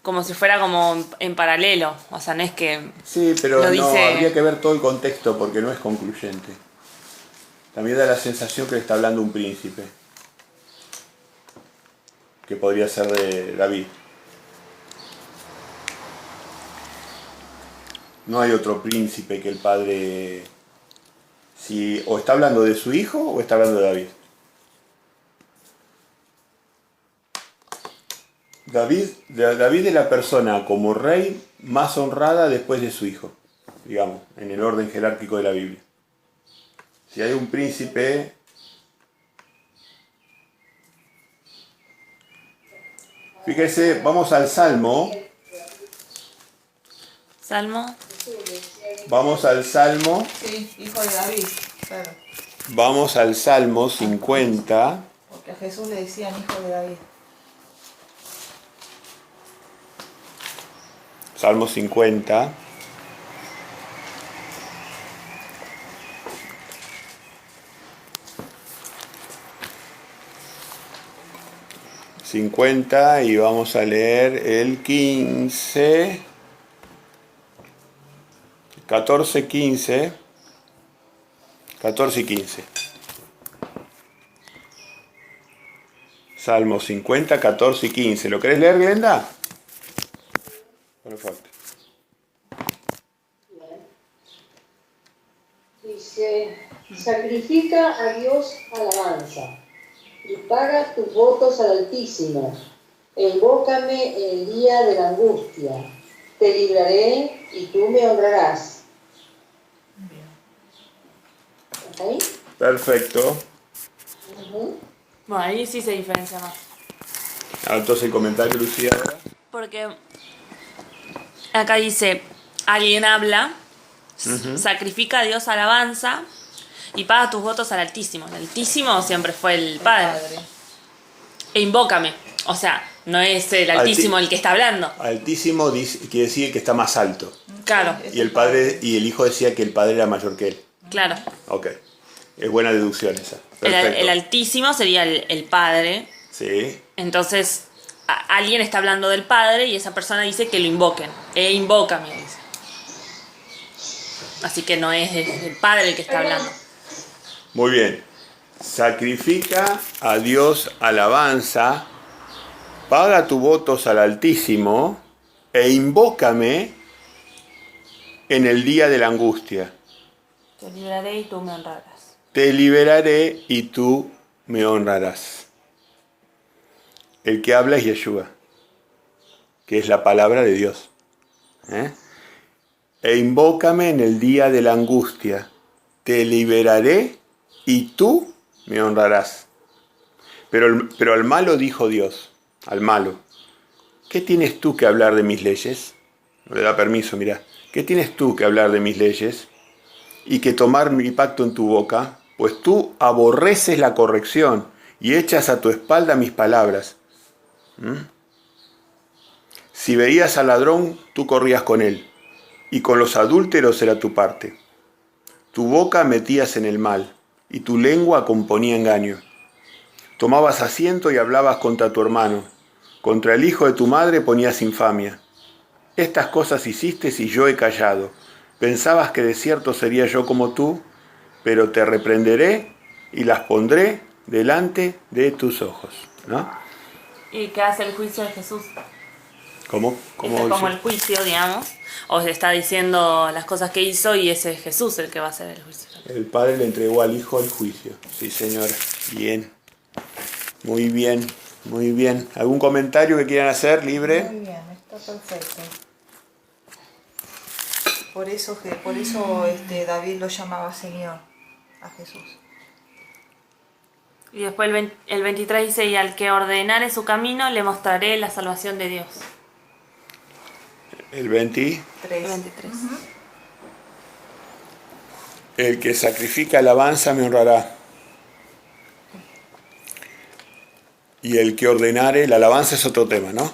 como si fuera como en paralelo. O sea, no es que... Sí, pero lo no, dice... habría que ver todo el contexto porque no es concluyente. También da la sensación que le está hablando un príncipe. Que podría ser de David. No hay otro príncipe que el padre... o está hablando de su hijo o está hablando de David. David es la persona como rey más honrada después de su hijo, digamos, en el orden jerárquico de la Biblia. Si hay un príncipe... Fíjese, vamos al Salmo. Salmo. Vamos al Salmo. Sí, hijo de David. Claro. Vamos al Salmo 50. Porque a Jesús le decían hijo de David. Salmo 50. Y vamos a leer el 15, 14, 15, 14 y 15. Salmo 50, 14 y 15. ¿Lo querés leer, Glenda? Perfecto. Dice, sacrifica a Dios alabanza y paga tus votos al Altísimo. E invócame en el día de la angustia. Te libraré y tú me honrarás. ¿Está ahí? Perfecto. Bueno, ahí sí se diferencia más. Entonces el comentario, Lucía. Porque acá dice, alguien habla, sacrifica a Dios alabanza y paga tus votos al Altísimo. El Altísimo siempre fue el Padre. E invócame. O sea, no es el Altísimo el que está hablando. Altísimo quiere decir que está más alto. Claro, Y el padre y el hijo decía que el padre era mayor que él. claro. Ok. Es buena deducción esa. El Perfecto. Altísimo sería el Padre. Sí. Entonces, alguien está hablando del Padre y esa persona dice que lo invoquen. E invócame, dice. Así que no es el Padre el que está hablando. Muy bien. Sacrifica a Dios alabanza, paga tus votos al Altísimo e invócame en el día de la angustia. Te libraré y tú me honrarás. Te liberaré y tú me honrarás. El que habla es Yeshua, que es la palabra de Dios. E invócame en el día de la angustia. Te liberaré y tú me honrarás. Pero al malo dijo Dios, al malo, ¿qué tienes tú que hablar de mis leyes? No le da permiso, mirá. ¿Qué tienes tú que hablar de mis leyes y que tomar mi pacto en tu boca? Pues tú aborreces la corrección y echas a tu espalda mis palabras. Si veías al ladrón, tú corrías con él, y con los adúlteros era tu parte. Tu boca metías en el mal, y tu lengua componía engaño. Tomabas asiento y hablabas contra tu hermano. Contra el hijo de tu madre ponías infamia. Estas cosas hiciste y yo he callado. Pensabas que de cierto sería yo como tú, pero te reprenderé y las pondré delante de tus ojos. ¿No? ¿Y qué hace el juicio de Jesús? ¿Cómo? Ese es como el juicio, digamos. O se está diciendo las cosas que hizo y ese es Jesús el que va a hacer el juicio. El Padre le entregó al Hijo el juicio. Sí, señora. Bien. Muy bien. Muy bien. ¿Algún comentario que quieran hacer? Libre. Muy bien, está perfecto. Por eso David lo llamaba Señor a Jesús. Y después el 23 dice, y al que ordenare su camino le mostraré la salvación de Dios. El 20. El 23. El que sacrifica alabanza me honrará. Y el que ordenare, la alabanza es otro tema, ¿no?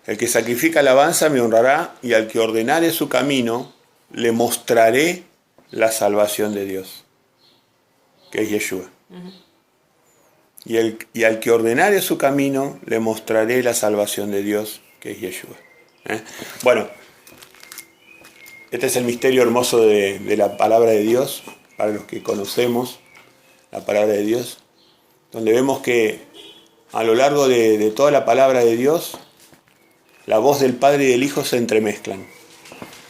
El que sacrifica alabanza me honrará, y al que ordenare su camino le mostraré la salvación de Dios, que es Yeshua. Y al que ordenare su camino le mostraré la salvación de Dios, que es Yeshua. Bueno, este es el misterio hermoso de la palabra de Dios, para los que conocemos la palabra de Dios, donde vemos que a lo largo de toda la palabra de Dios, la voz del Padre y del Hijo se entremezclan.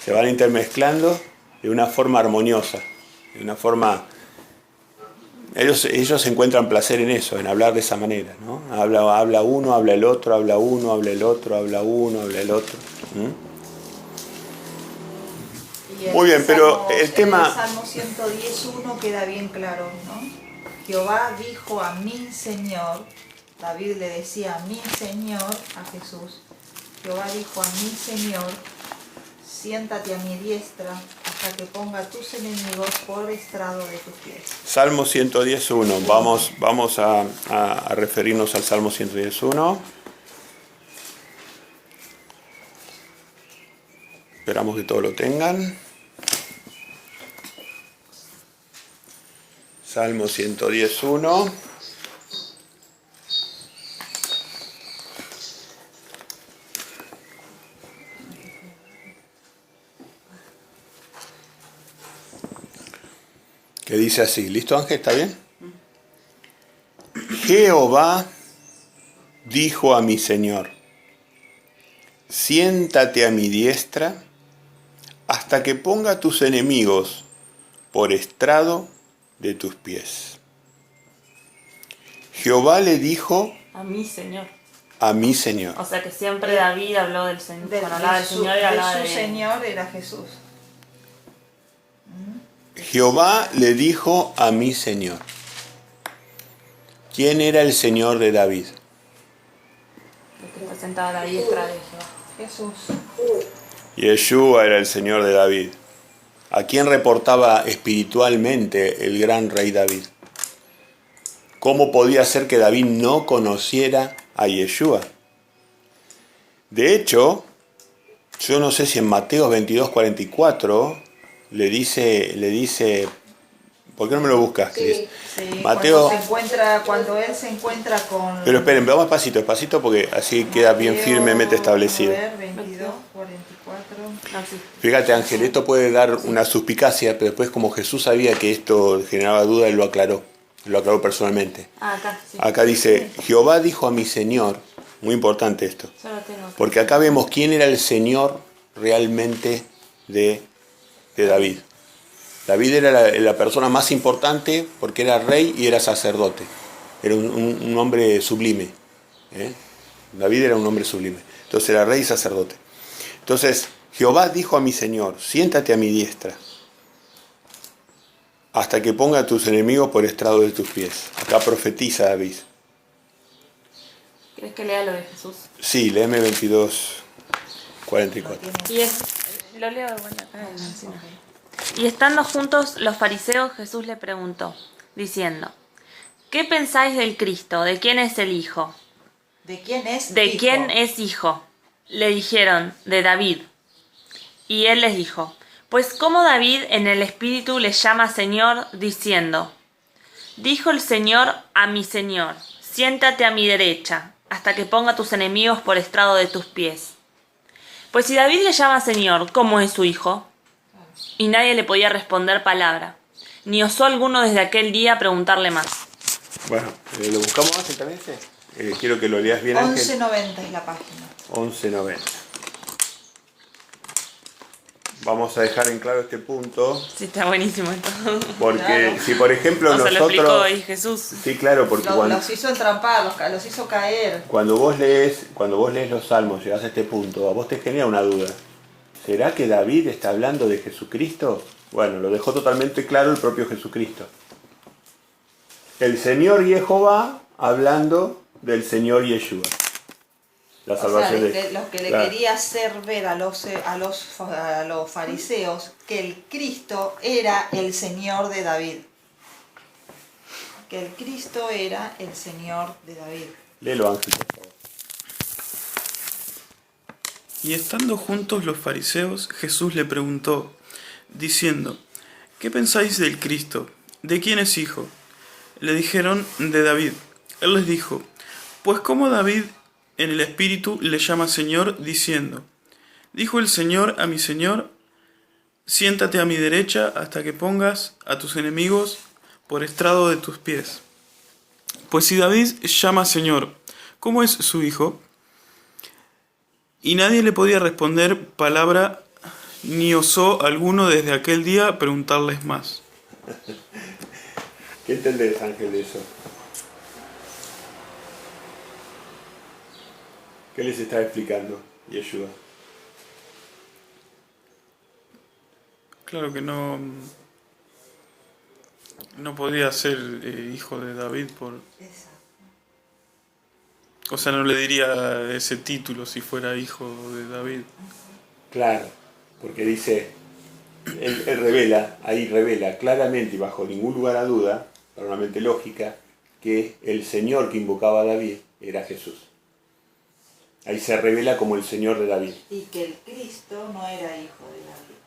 Se van intermezclando de una forma armoniosa, de una forma... Ellos encuentran placer en eso, en hablar de esa manera, ¿no? Habla uno, habla el otro, habla uno, habla el otro, habla uno, habla el otro. Muy bien, pero el tema... El Salmo 110.1 queda bien claro, ¿no? Jehová dijo a mi Señor, David le decía a mi Señor, a Jesús, Jehová dijo a mi Señor, siéntate a mi diestra hasta que ponga tus enemigos por estrado de tus pies. Salmo 110.1. Vamos a referirnos al Salmo 110.1. Esperamos que todos lo tengan. Salmo 110.1. Que dice así. ¿Listo, Ángel? ¿Está bien? Jehová dijo a mi Señor, siéntate a mi diestra hasta que ponga tus enemigos por estrado de tus pies. Jehová le dijo A mi Señor. a mi Señor. O sea que siempre David habló del Señor. Cuando hablaba del Señor y hablaba de de... su Señor era Jesús. Jehová le dijo a mi Señor. ¿Quién era el Señor de David? El que está sentado a la diestra de Jehová. Jesús. Yeshua era el Señor de David. ¿A quién reportaba espiritualmente el gran rey David? ¿Cómo podía ser que David no conociera a Yeshua? De hecho, yo no sé si en Mateo 22:44 le dice, ¿Por qué no me lo buscas, Sí. Cris? Sí, Mateo. cuando él se encuentra con... Pero esperen, vamos despacito porque así queda bien Mateo, firmemente establecido. A ver, 22, 44... No, sí. Fíjate, Ángel, esto puede dar una suspicacia, pero después como Jesús sabía que esto generaba duda, él lo aclaró personalmente. Ah, acá, sí. Acá dice, Jehová dijo a mi Señor, muy importante esto, Yo lo tengo acá. porque acá vemos quién era el Señor realmente de David. David era la persona más importante porque era rey y era sacerdote. Era un hombre sublime. ¿eh? David era un hombre sublime. Entonces era rey y sacerdote. Entonces Jehová dijo a mi Señor, siéntate a mi diestra, hasta que ponga a tus enemigos por estrado de tus pies. Acá profetiza David. ¿Quieres que lea lo de Jesús? Sí, léeme 22, 44. Lo leo de vuelta acá en la encina. Y estando juntos los fariseos, Jesús le preguntó, diciendo, ¿qué pensáis del Cristo? ¿De quién es el Hijo? ¿De quién es? ¿De hijo? quién es hijo? Le dijeron, de David. Y él les dijo, pues cómo David en el Espíritu le llama Señor, diciendo, dijo el Señor a mi Señor, siéntate a mi derecha, hasta que ponga tus enemigos por estrado de tus pies. Pues si David le llama Señor, ¿cómo es su hijo? Y nadie le podía responder palabra, ni osó alguno desde aquel día preguntarle más. Bueno, ¿lo buscamos Ángel también ese? Quiero que lo leas bien, Ángel. 11.90 es la página. 11:90. Vamos a dejar en claro este punto, Sí, está buenísimo esto. porque Claro. si por ejemplo No se lo explicó nosotros... ahí Jesús. Sí, claro, porque Los hizo entrampar, los hizo caer. cuando vos lees los salmos, llegás a este punto, a vos te genera una duda. ¿Será que David está hablando de Jesucristo? Bueno, lo dejó totalmente claro el propio Jesucristo. El Señor Jehová hablando del Señor Yeshua. La O sea, salvación lo que le Claro. quería hacer ver a los fariseos que el Cristo era el Señor de David. Que el Cristo era el Señor de David. Léelo, Ángel, por favor. Y estando juntos los fariseos, Jesús le preguntó, diciendo, ¿qué pensáis del Cristo? ¿De quién es hijo? Le dijeron, de David. Él les dijo, pues cómo David en el Espíritu le llama Señor, diciendo, dijo el Señor a mi Señor, siéntate a mi derecha hasta que pongas a tus enemigos por estrado de tus pies. Pues si David llama Señor, ¿cómo es su hijo? Y nadie le podía responder palabra, ni osó alguno desde aquel día preguntarles más. ¿Qué entendés, Ángel, de eso? ¿Qué les está explicando Yeshua? Claro que no podía ser hijo de David por... O sea, no le diría ese título si fuera hijo de David. Claro, porque dice, él revela claramente y bajo ningún lugar a duda, para una mente lógica, que el Señor que invocaba a David era Jesús. Ahí se revela como el Señor de David. Y que el Cristo no era hijo de David.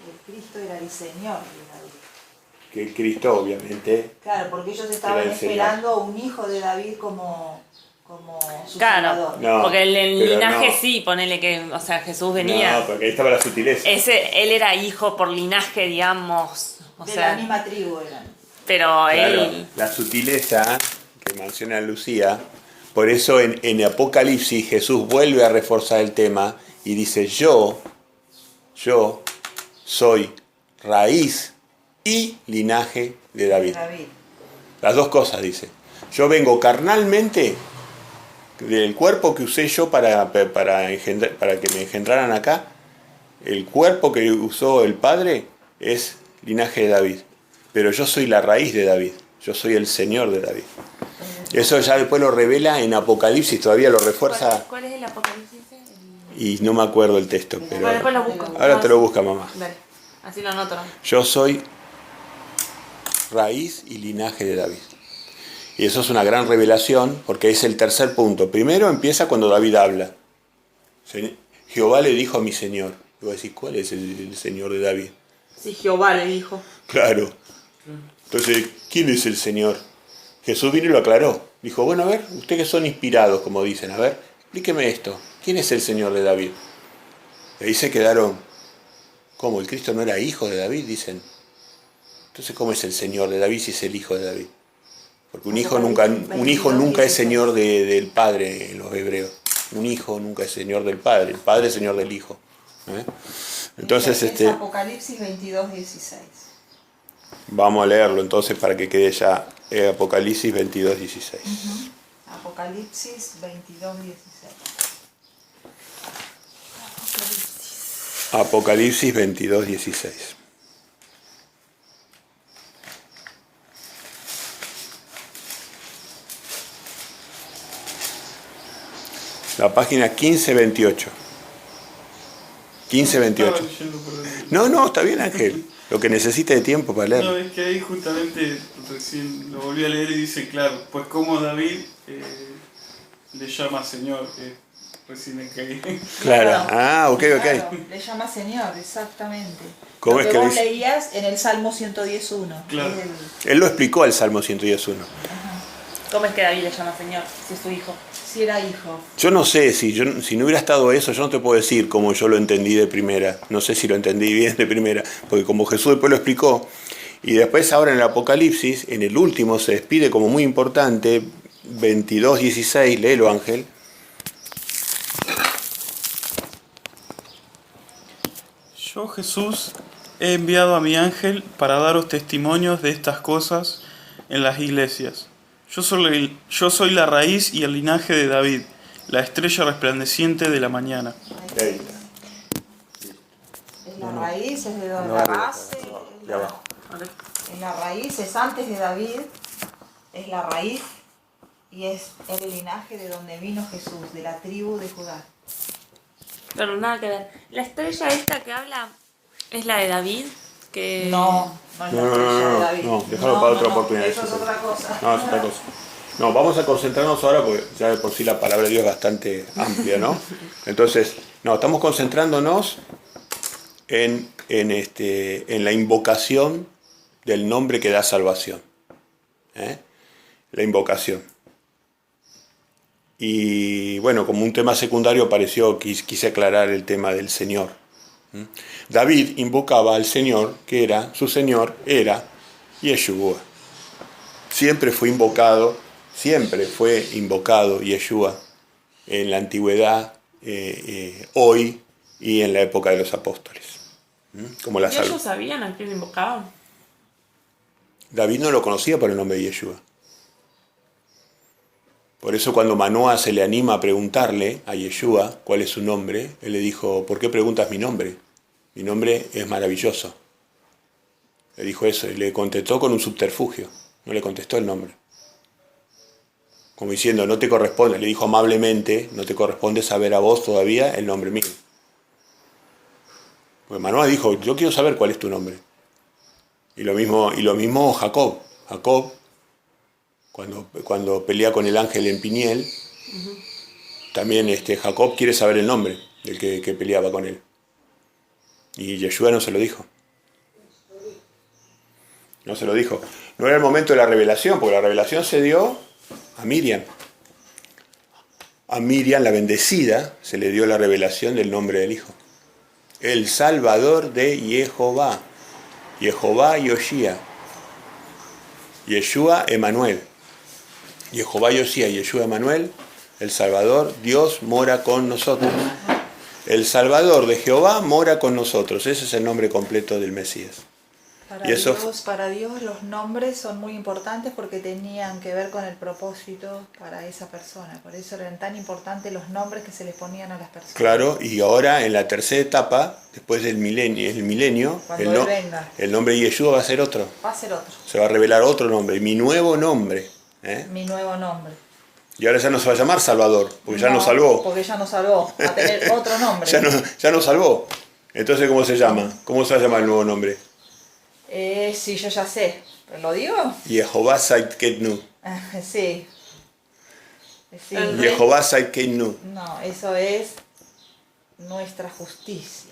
El Cristo era el Señor de David. Que Cristo, obviamente, Claro, porque ellos estaban Era el Señor. esperando un hijo de David como su Claro, Salvador. No, porque el pero linaje no. sí, ponele que, o sea, Jesús venía. No, porque ahí estaba la sutileza. Él era hijo por linaje, digamos, o De sea, la misma tribu eran. pero Claro, él... la sutileza que menciona Lucía, por eso en Apocalipsis Jesús vuelve a reforzar el tema y dice, yo soy raíz y linaje de David. Las dos cosas dice. Yo vengo carnalmente del cuerpo que usé yo para que me engendraran acá. El cuerpo que usó el Padre es linaje de David. Pero yo soy la raíz de David. Yo soy el Señor de David. Eso ya después lo revela en Apocalipsis, todavía lo refuerza. ¿Cuál es el Apocalipsis? Y no me acuerdo el texto, pero Bueno, después lo busco. ahora te lo busca mamá. Dale, así lo anoto. Yo soy raíz y linaje de David. Y eso es una gran revelación porque es el tercer punto. Primero empieza cuando David habla. Jehová le dijo a mi Señor. Y vos decís, ¿cuál es el Señor de David? Sí, Jehová le dijo. Claro. Entonces, ¿quién es el Señor? Jesús vino y lo aclaró. Dijo, bueno, a ver, ustedes que son inspirados, como dicen, a ver, explíqueme esto. ¿Quién es el Señor de David? Y ahí se quedaron, ¿cómo? ¿El Cristo no era hijo de David? Dicen. Entonces, ¿cómo es el Señor de David si es el hijo de David? Porque un hijo nunca es Señor del Padre en los hebreos. Un hijo nunca es Señor del Padre. El Padre es Señor del Hijo. ¿Eh? Entonces, Es Apocalipsis 22:16. Vamos a leerlo entonces para que quede ya Apocalipsis 22:16. Apocalipsis 22:16. Apocalipsis 22:16. La página 1528. 1528. No, está bien, Ángel. Lo que necesite de tiempo para leer. No, es que ahí justamente recién lo volví a leer y dice, claro, pues como David le llama Señor, recién es que ahí. Claro, ok. Claro, le llama Señor, exactamente. ¿Cómo Lo es que que vos dice? leías en el Salmo 110:1. Claro. Él lo explicó al Salmo 110:1. ¿Cómo es que David le llama Señor si es su hijo? Si era hijo. Yo no sé, si no hubiera estado eso, yo no te puedo decir cómo yo lo entendí de primera. No sé si lo entendí bien de primera, porque como Jesús después lo explicó, y después ahora en el Apocalipsis, en el último se despide como muy importante, 22:16, léelo, Ángel. Yo, Jesús, he enviado a mi ángel para daros testimonios de estas cosas en las iglesias. Yo soy la raíz y el linaje de David, la estrella resplandeciente de la mañana. Es la raíz, es de donde la base. De abajo. Es la raíz, es antes de David, es la raíz y es el linaje de donde vino Jesús, de la tribu de Judá. Pero nada que ver. La estrella esta que habla es la de David. Que... No es la estrella de David. No, déjalo para otra oportunidad. Eso es otra cosa. No, es otra cosa. No, vamos a concentrarnos ahora porque ya de por sí la palabra de Dios es bastante amplia, ¿no? Entonces, estamos concentrándonos en la invocación del nombre que da salvación. La invocación. Y bueno, como un tema secundario pareció, quise aclarar el tema del Señor. David invocaba al Señor, que era, su Señor era Yeshua. Siempre fue invocado Yeshua en la antigüedad, hoy y en la época de los apóstoles. Como la ¿Y ellos sabían a quién invocaban? David no lo conocía por el nombre de Yeshua. Por eso cuando Manoah se le anima a preguntarle a Yeshua cuál es su nombre, él le dijo, ¿por qué preguntas mi nombre? Mi nombre es maravilloso. Le dijo eso y le contestó con un subterfugio. No le contestó el nombre. Como diciendo, no te corresponde, le dijo amablemente, no te corresponde saber a vos todavía el nombre mío. Pues Manoah dijo, yo quiero saber cuál es tu nombre. Y lo mismo Jacob. Jacob, cuando pelea con el ángel en Peniel, también Jacob quiere saber el nombre del que peleaba con él. Y Yeshua no se lo dijo. No se lo dijo. No era el momento de la revelación, porque la revelación se dio a Miriam. A Miriam, la bendecida, se le dio la revelación del nombre del Hijo. El Salvador de Jehová. Jehová Yoshia. Yeshua Emanuel. Jehová Yoshia, Yeshua Emanuel, el Salvador, Dios mora con nosotros. El Salvador de Jehová mora con nosotros. Ese es el nombre completo del Mesías. Para Dios los nombres son muy importantes porque tenían que ver con el propósito para esa persona. Por eso eran tan importantes los nombres que se les ponían a las personas. Claro, y ahora en la tercera etapa, después del milenio, el nombre de Yeshua va a ser otro. Va a ser otro. Se va a revelar otro nombre, mi nuevo nombre. Mi nuevo nombre. Y ahora ya no se va a llamar Salvador, porque ya nos salvó. Porque ya nos salvó. Va a tener otro nombre. ya nos salvó. Entonces, ¿cómo se llama? ¿Cómo se va a llamar el nuevo nombre? Sí, yo ya sé. ¿Lo digo? Jehová Sidkenu. Sí. Jehová Sidkenu. No, eso es nuestra justicia.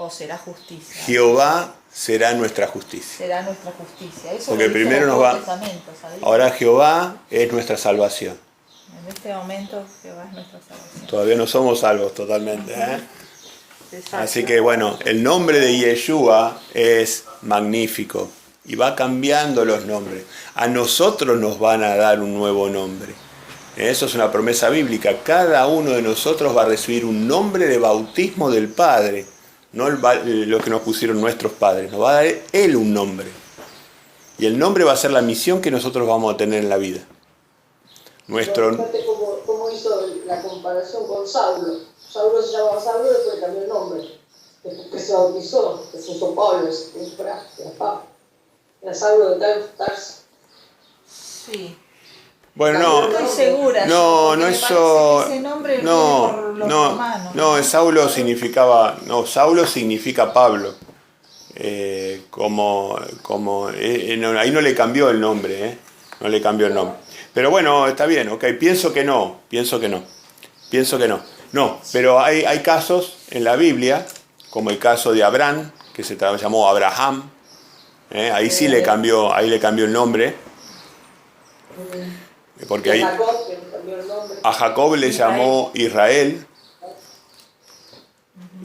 o será justicia. Jehová será nuestra justicia. Será nuestra justicia. Eso Porque lo dice primero el nos Antiguo va- Testamento, ¿sabías? Ahora Jehová es nuestra salvación. En este momento Jehová es nuestra salvación. Todavía no somos salvos totalmente, ¿eh? Exacto. Así que bueno, el nombre de Yeshua es magnífico y va cambiando los nombres. A nosotros nos van a dar un nuevo nombre. Eso es una promesa bíblica. Cada uno de nosotros va a recibir un nombre de bautismo del Padre, no lo que nos pusieron nuestros padres. Nos va a dar Él un nombre. Y el nombre va a ser la misión que nosotros vamos a tener en la vida. Fíjate cómo hizo la comparación con Saulo. Saulo se llamaba Saulo y después cambió el nombre. Después que se bautizó, que se hizo Pablo, era Saulo de Tarso. Sí. Bueno, No estoy segura. no, porque no me eso, parece que ese nombre viene no, por los no, romanos, no, Saulo significa Pablo, ahí no le cambió el nombre, no le cambió el nombre, pero bueno, está bien, ok, pienso que no, no, pero hay casos en la Biblia, como el caso de Abraham, que se llamó Abraham, ahí sí le cambió el nombre, porque ahí Jacob, que cambió el nombre. a Jacob le llamó Israel.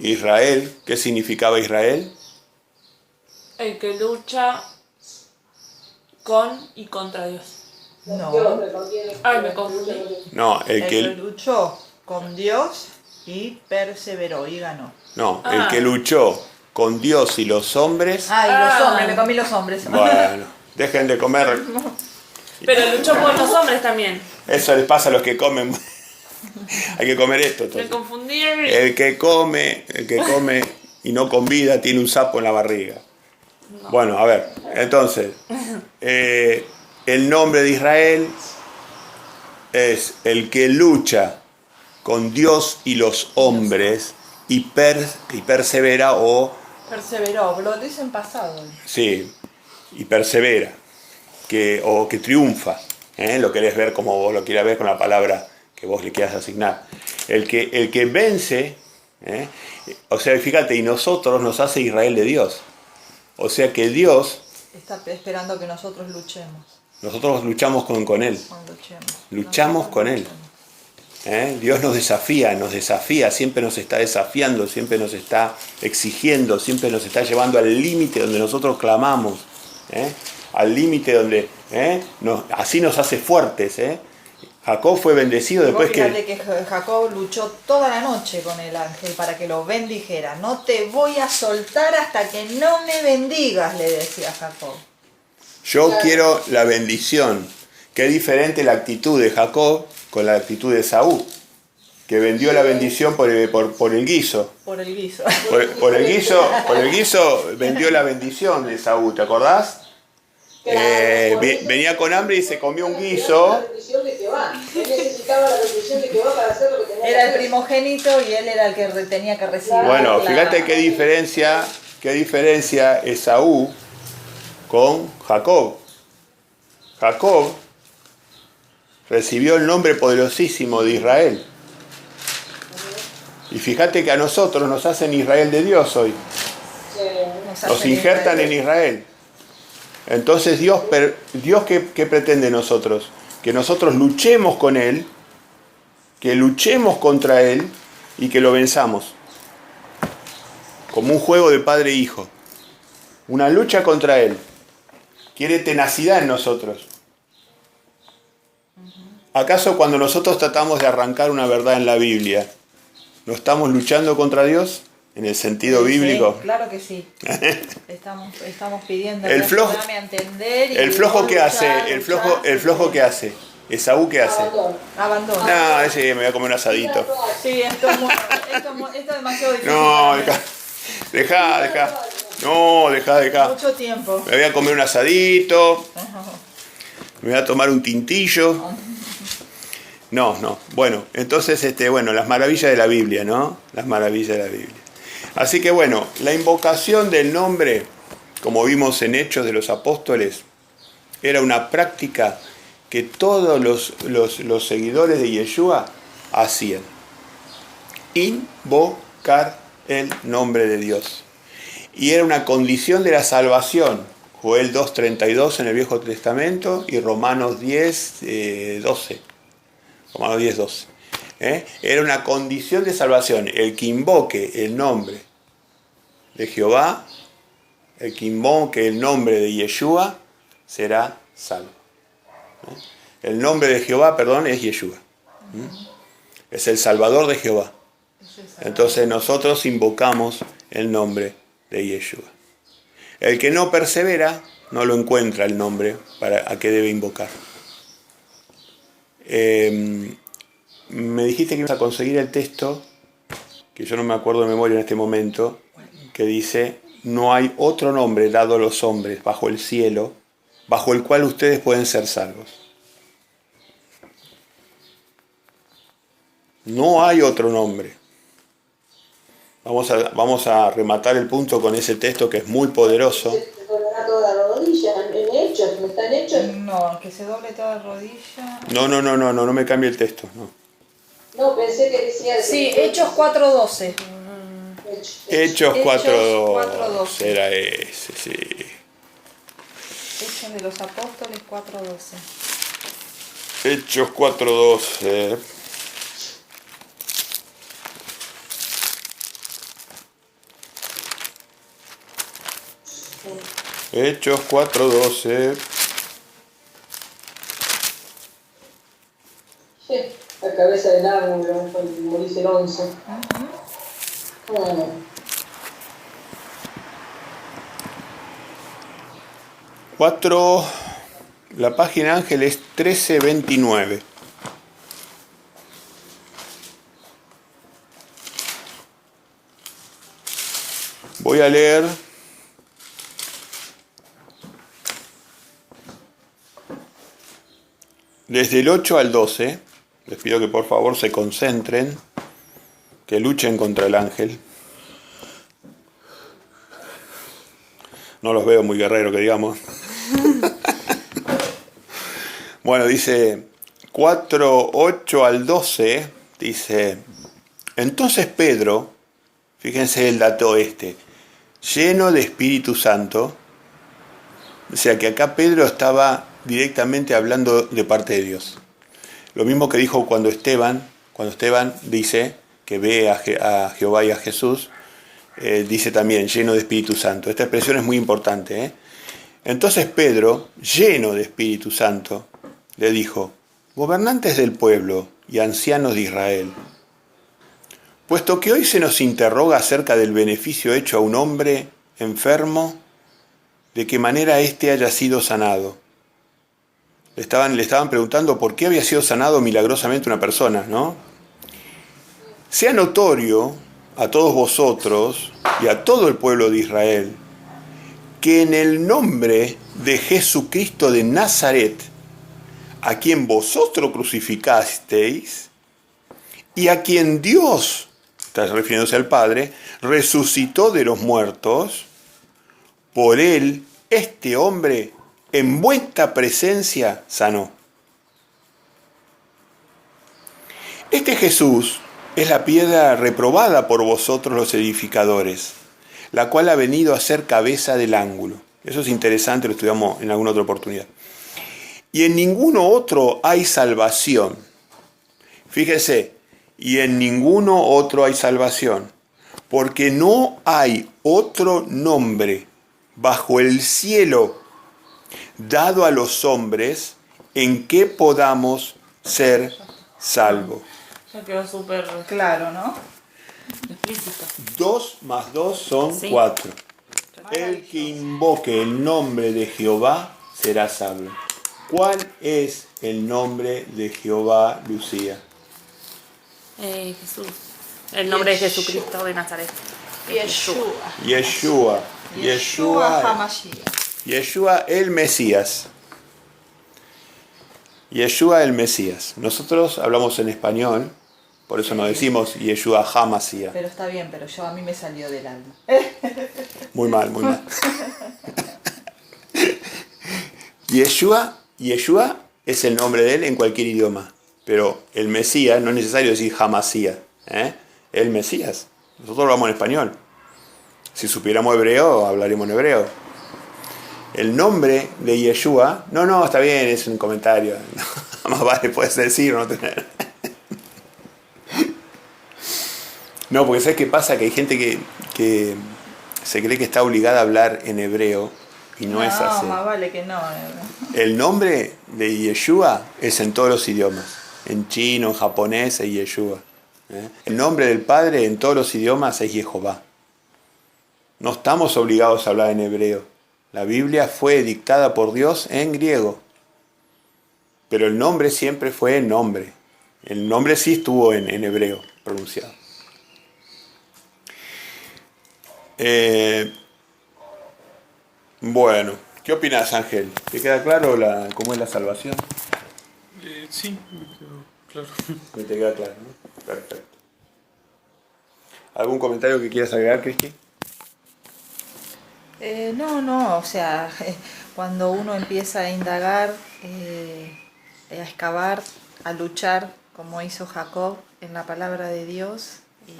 Israel, ¿qué significaba Israel? El que lucha con y contra Dios. No. Ay, me confundí. No, El que luchó con Dios y perseveró y ganó. el que luchó con Dios y los hombres. Y los hombres, me comí los hombres. Bueno, dejen de comer. Pero luchó por los hombres también. Eso les pasa a los que comen. Hay que comer esto. Me Entonces. confundí. El que come y no con vida tiene un sapo en la barriga. No. Bueno, a ver, entonces, el nombre de Israel es el que lucha con Dios y los hombres y persevera Perseveró, lo dicen pasado. sí, y persevera, o que triunfa. Lo querés ver como vos lo quieras ver con la palabra que vos le quieras asignar. El que vence, o sea, fíjate, y nosotros nos hace Israel de Dios. O sea que Dios, Está esperando que nosotros luchemos. nosotros luchamos con Él. Luchamos con Él. Dios nos desafía, siempre nos está desafiando, siempre nos está exigiendo, siempre nos está llevando al límite donde nosotros clamamos, al límite donde así nos hace fuertes. Jacob fue bendecido después Fíjate que Jacob luchó toda la noche con el ángel para que lo bendijera. No te voy a soltar hasta que no me bendigas, le decía Jacob. yo quiero la bendición. Qué diferente la actitud de Jacob con la actitud de Esaú, que vendió la bendición por el guiso. Por el guiso. Por el guiso vendió la bendición de Esaú, ¿te acordás? Venía con hambre y se comió un guiso. La bendición de Jehová. Él necesitaba la bendición de Jehová para hacer lo que tenía que Era el hacer. primogénito y él era el que tenía que recibir. Bueno, la- fíjate qué diferencia Esaú con Jacob. Jacob recibió el nombre poderosísimo de Israel. Y fíjate que a nosotros nos hacen Israel de Dios hoy. Nos injertan en Israel. Entonces Dios ¿qué pretende de nosotros? Que nosotros luchemos con Él, que luchemos contra Él y que lo venzamos. Como un juego de padre e hijo. Una lucha contra Él. Quiere tenacidad en nosotros. ¿Acaso cuando nosotros tratamos de arrancar una verdad en la Biblia, no estamos luchando contra Dios? En el sentido Sí, bíblico. claro que sí. Estamos pidiendo El flojo- ayúdame a entender y El flojo no que hace, luchar, el flojo que hace, Esaú que hace. Abandono. Abandono. No, ese me voy a comer un asadito. Sí, esto es demasiado difícil. No, para mí. deja. No, deja. Mucho tiempo. Me voy a comer un asadito. Me voy a tomar un tintillo. No. Bueno, entonces, las maravillas de la Biblia, ¿no? Las maravillas de la Biblia. Así que bueno, la invocación del nombre, como vimos en Hechos de los Apóstoles, era una práctica que todos los seguidores de Yeshua hacían. Invocar el nombre de Dios. y era una condición de la salvación. Joel 2:32 en el Viejo Testamento y Romanos 10:12. Romanos 10:12. Era una condición de salvación. El que invoque el nombre de Jehová, el que invoque el nombre de Yeshua, será salvo. El nombre de Jehová, perdón, es Yeshua. Es el Salvador de Jehová. Entonces nosotros invocamos el nombre de Yeshua. El que no persevera, no lo encuentra el nombre a que debe invocar. Me dijiste que ibas a conseguir el texto, que yo no me acuerdo de memoria en este momento, que dice: no hay otro nombre dado a los hombres bajo el cielo, bajo el cual ustedes pueden ser salvos. No hay otro nombre. Vamos a rematar el punto con ese texto que es muy poderoso. Se doblará toda la rodilla, en hechos, ¿no están hechos? No, que se doble toda rodilla. No me cambie el texto. No, pensé que decía... Sí, Hechos 4:12. Hechos 4:12. 4:12. Era ese, sí. Hechos de los Apóstoles 4:12. Hechos 4:12. Hechos 4:12. La cabeza del ángulo, como dice el 11. Bueno. La página Ángel es 1329. Voy a leer desde el 8 al 12. Les pido que por favor se concentren, que luchen contra el ángel. No los veo muy guerreros, que digamos. Bueno, dice 4, 8 al 12, dice: entonces Pedro, fíjense el dato lleno de Espíritu Santo, o sea que acá Pedro estaba directamente hablando de parte de Dios. Lo mismo que dijo cuando Esteban dice que ve a Jehová y a Jesús, dice también lleno de Espíritu Santo. Esta expresión es muy importante. Entonces Pedro, lleno de Espíritu Santo, le dijo: gobernantes del pueblo y ancianos de Israel, puesto que hoy se nos interroga acerca del beneficio hecho a un hombre enfermo, de qué manera éste haya sido sanado. Le estaban preguntando por qué había sido sanado milagrosamente una persona, ¿no? Sea notorio a todos vosotros y a todo el pueblo de Israel que en el nombre de Jesucristo de Nazaret, a quien vosotros crucificasteis y a quien Dios, está refiriéndose al Padre, resucitó de los muertos, por él este hombre en vuestra presencia sanó. Este Jesús es la piedra reprobada por vosotros los edificadores, la cual ha venido a ser cabeza del ángulo. Eso es interesante, lo estudiamos en alguna otra oportunidad. Y en ninguno otro hay salvación. Fíjese, y en ninguno otro hay salvación, porque no hay otro nombre bajo el cielo dado a los hombres en que podamos ser salvos. Ya quedó súper Claro, ¿no? explícito. 2 más 2 son Sí. 4. El que invoque el nombre de Jehová será salvo. ¿Cuál es el nombre de Jehová, Lucía? Jesús. El nombre de Jesucristo de Nazaret. Yeshua. Yeshua HaMashiach. Yeshua el Mesías. Yeshua el Mesías. Nosotros hablamos en español, por eso no decimos Yeshua HaMashiach. Pero está bien, pero a mí me salió del alma. Muy mal, muy mal. Yeshua es el nombre de él en cualquier idioma, pero el Mesías no es necesario decir HaMashiach, el Mesías. Nosotros hablamos en español. Si supiéramos hebreo, hablaríamos en hebreo. El nombre de Yeshua, no, está bien, es un comentario. No, más vale, puedes decir o no tener. No, porque ¿sabes qué pasa? Que hay gente que se cree que está obligada a hablar en hebreo y no es así. No, más vale que no. El nombre de Yeshua es en todos los idiomas. En chino, en japonés es Yeshua. El nombre del Padre en todos los idiomas es Jehová. No estamos obligados a hablar en hebreo. La Biblia fue dictada por Dios en griego. Pero el nombre siempre fue el nombre. El nombre sí estuvo en hebreo pronunciado. Bueno, ¿qué opinas, Ángel? ¿Te queda claro cómo es la salvación? Sí, me quedó claro. Me te queda claro, ¿no? Perfecto. ¿Algún comentario que quieras agregar, Cristi? No, o sea, cuando uno empieza a indagar, a excavar, a luchar, como hizo Jacob en la palabra de Dios, y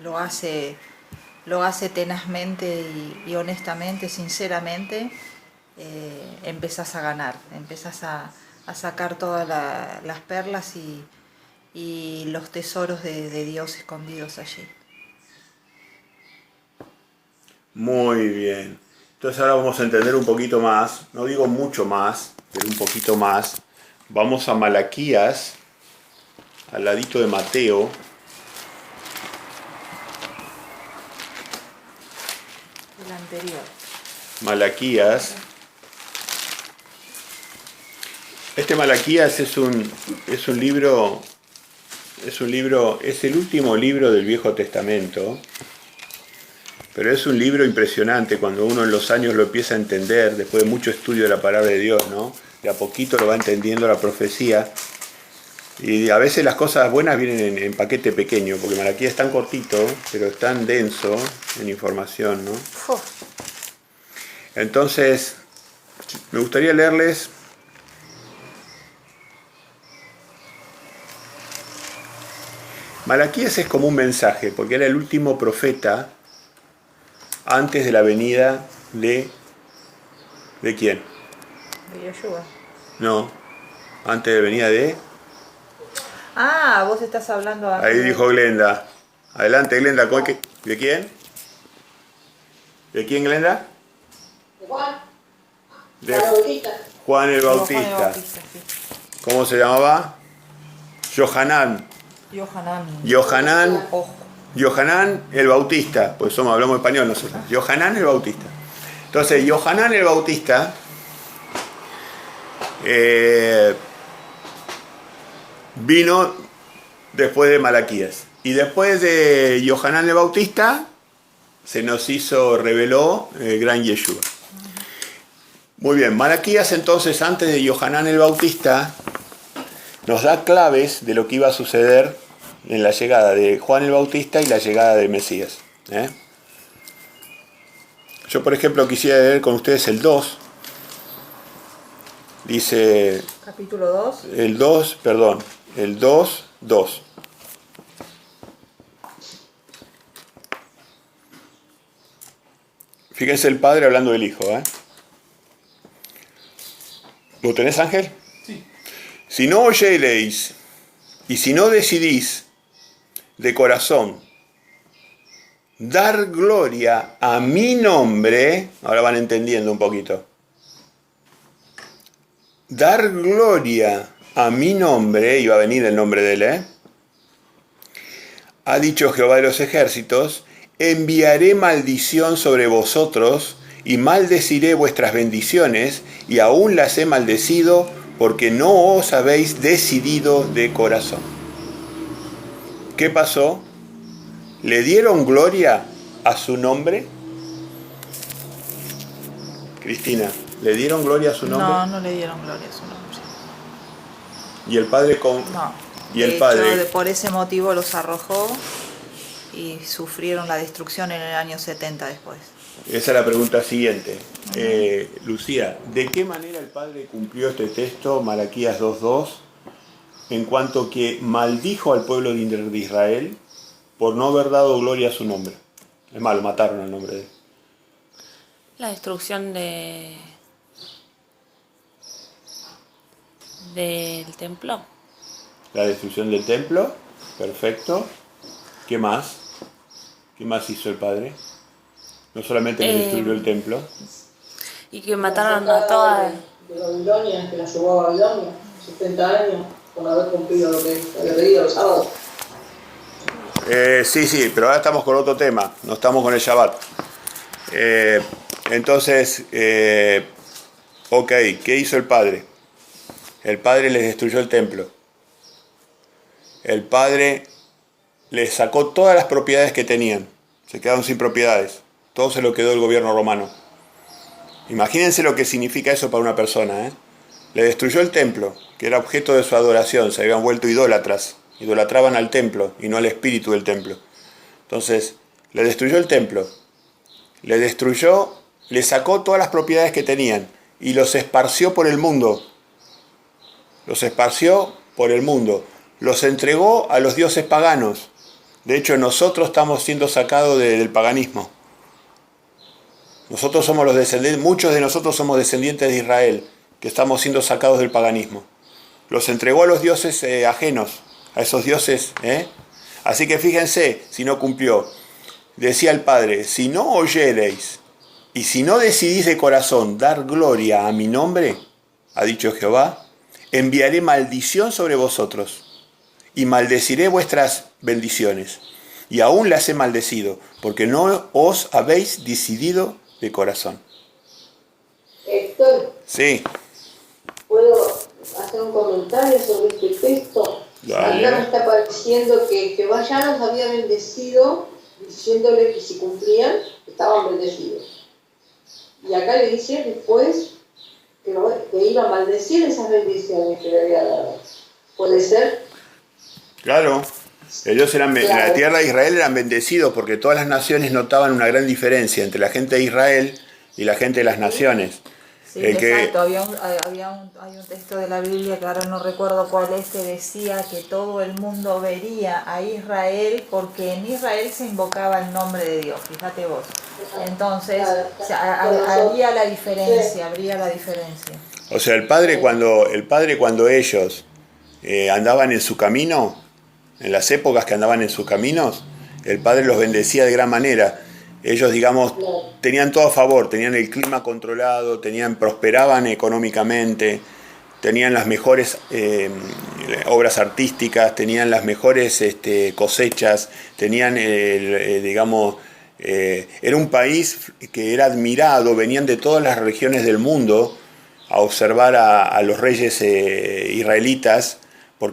lo hace tenazmente y honestamente, sinceramente, empezás a ganar, empezás a sacar todas las perlas y los tesoros de Dios escondidos allí. Muy bien. Entonces ahora vamos a entender un poquito más, no digo mucho más, pero un poquito más. Vamos a Malaquías, al ladito de Mateo. El anterior. Malaquías. Este Malaquías es un libro, es el último libro del Viejo Testamento. Pero es un libro impresionante cuando uno en los años lo empieza a entender, después de mucho estudio de la palabra de Dios, ¿no? De a poquito lo va entendiendo la profecía. Y a veces las cosas buenas vienen en paquete pequeño, porque Malaquías es tan cortito, pero es tan denso en información, ¿no? Entonces, me gustaría leerles Malaquías es como un mensaje, porque era el último profeta antes de la venida ¿de quién? De Yeshua. No, antes de la venida de... Ah, vos estás hablando... Ahí dijo Glenda. Adelante, Glenda. ¿De quién? ¿De quién, Glenda? Juan, De la Bautista. Juan el Bautista. Juan el Bautista, sí. ¿Cómo se llamaba? Yohanan. Yohanan. Ojo. Yohanan el Bautista, pues hablamos español nosotros. Yohanan el Bautista. Entonces, Yohanan el Bautista vino después de Malaquías. Y después de Yohanan el Bautista se nos reveló el gran Yeshua. Muy bien, Malaquías entonces, antes de Yohanan el Bautista, nos da claves de lo que iba a suceder en la llegada de Juan el Bautista y la llegada de Mesías. Yo, por ejemplo, quisiera leer con ustedes el 2. Dice... Capítulo 2. El 2, 2. Fíjense el Padre hablando del Hijo. ¿Lo tenés, Ángel? Sí. Si no oyereis y si no decidís de corazón dar gloria a mi nombre, ahora van entendiendo un poquito, dar gloria a mi nombre, y va a venir el nombre de él, ha dicho Jehová de los ejércitos, enviaré maldición sobre vosotros y maldeciré vuestras bendiciones, y aún las he maldecido porque no os habéis decidido de corazón. ¿Qué pasó? ¿Le dieron gloria a su nombre? Cristina, ¿le dieron gloria a su nombre? No, no le dieron gloria a su nombre. ¿Y el Padre con...? No. ¿Y el De Padre? hecho, por ese motivo los arrojó y sufrieron la destrucción en el año 70 después. Esa es la pregunta siguiente. Lucía, ¿de qué manera el Padre cumplió este texto, Malaquías 2.2, en cuanto que maldijo al pueblo de Israel por no haber dado gloria a su nombre? Es más, lo mataron al nombre de él. La destrucción del templo. La destrucción del templo, perfecto. ¿Qué más? ¿Qué más hizo el padre? No solamente les destruyó el templo. Y que mataron a todas. De Babilonia, que la llevó a Babilonia, 70 años, por haber cumplido lo que había pedido los sábados. Sí, pero ahora estamos con otro tema, no estamos con el Shabbat. Entonces, ok, ¿qué hizo el padre? El padre les destruyó el templo. El padre les sacó todas las propiedades que tenían. Se quedaron sin propiedades. Todo se lo quedó el gobierno romano. Imagínense lo que significa eso para una persona, ¿eh? Le destruyó el templo, que era objeto de su adoración. Se habían vuelto idólatras. Idolatraban al templo y no al espíritu del templo. Entonces, le destruyó el templo. Le sacó todas las propiedades que tenían y los esparció por el mundo. Los esparció por el mundo. Los entregó a los dioses paganos. De hecho, nosotros estamos siendo sacados del paganismo. Nosotros somos los descendientes, muchos de nosotros somos descendientes de Israel, que estamos siendo sacados del paganismo. Los entregó a los dioses ajenos, a esos dioses. Así que fíjense si no cumplió. Decía el Padre, si no oyereis y si no decidís de corazón dar gloria a mi nombre, ha dicho Jehová, enviaré maldición sobre vosotros y maldeciré vuestras bendiciones. Y aún las he maldecido, porque no os habéis decidido de corazón. Héctor, Sí. ¿puedo hacer un comentario sobre este texto? Dale. A mí me está pareciendo que Jehová ya nos había bendecido, diciéndole que si cumplían, estaban bendecidos. Y acá le dice después que iba a maldecir esas bendiciones que le había dado. ¿Puede ser? Claro. Ellos eran, en la tierra de Israel eran bendecidos porque todas las naciones notaban una gran diferencia entre la gente de Israel y la gente de las naciones. Sí, exacto. Hay un texto de la Biblia que ahora no recuerdo cuál es, que decía que todo el mundo vería a Israel porque en Israel se invocaba el nombre de Dios, fíjate vos. Entonces, habría la diferencia. O sea, el padre cuando ellos andaban en su camino, en las épocas que andaban en sus caminos, el Padre los bendecía de gran manera. Ellos, digamos, tenían todo a favor, tenían el clima controlado, prosperaban económicamente, tenían las mejores obras artísticas, tenían las mejores cosechas, tenían, digamos, era un país que era admirado, venían de todas las regiones del mundo a observar a los reyes israelitas,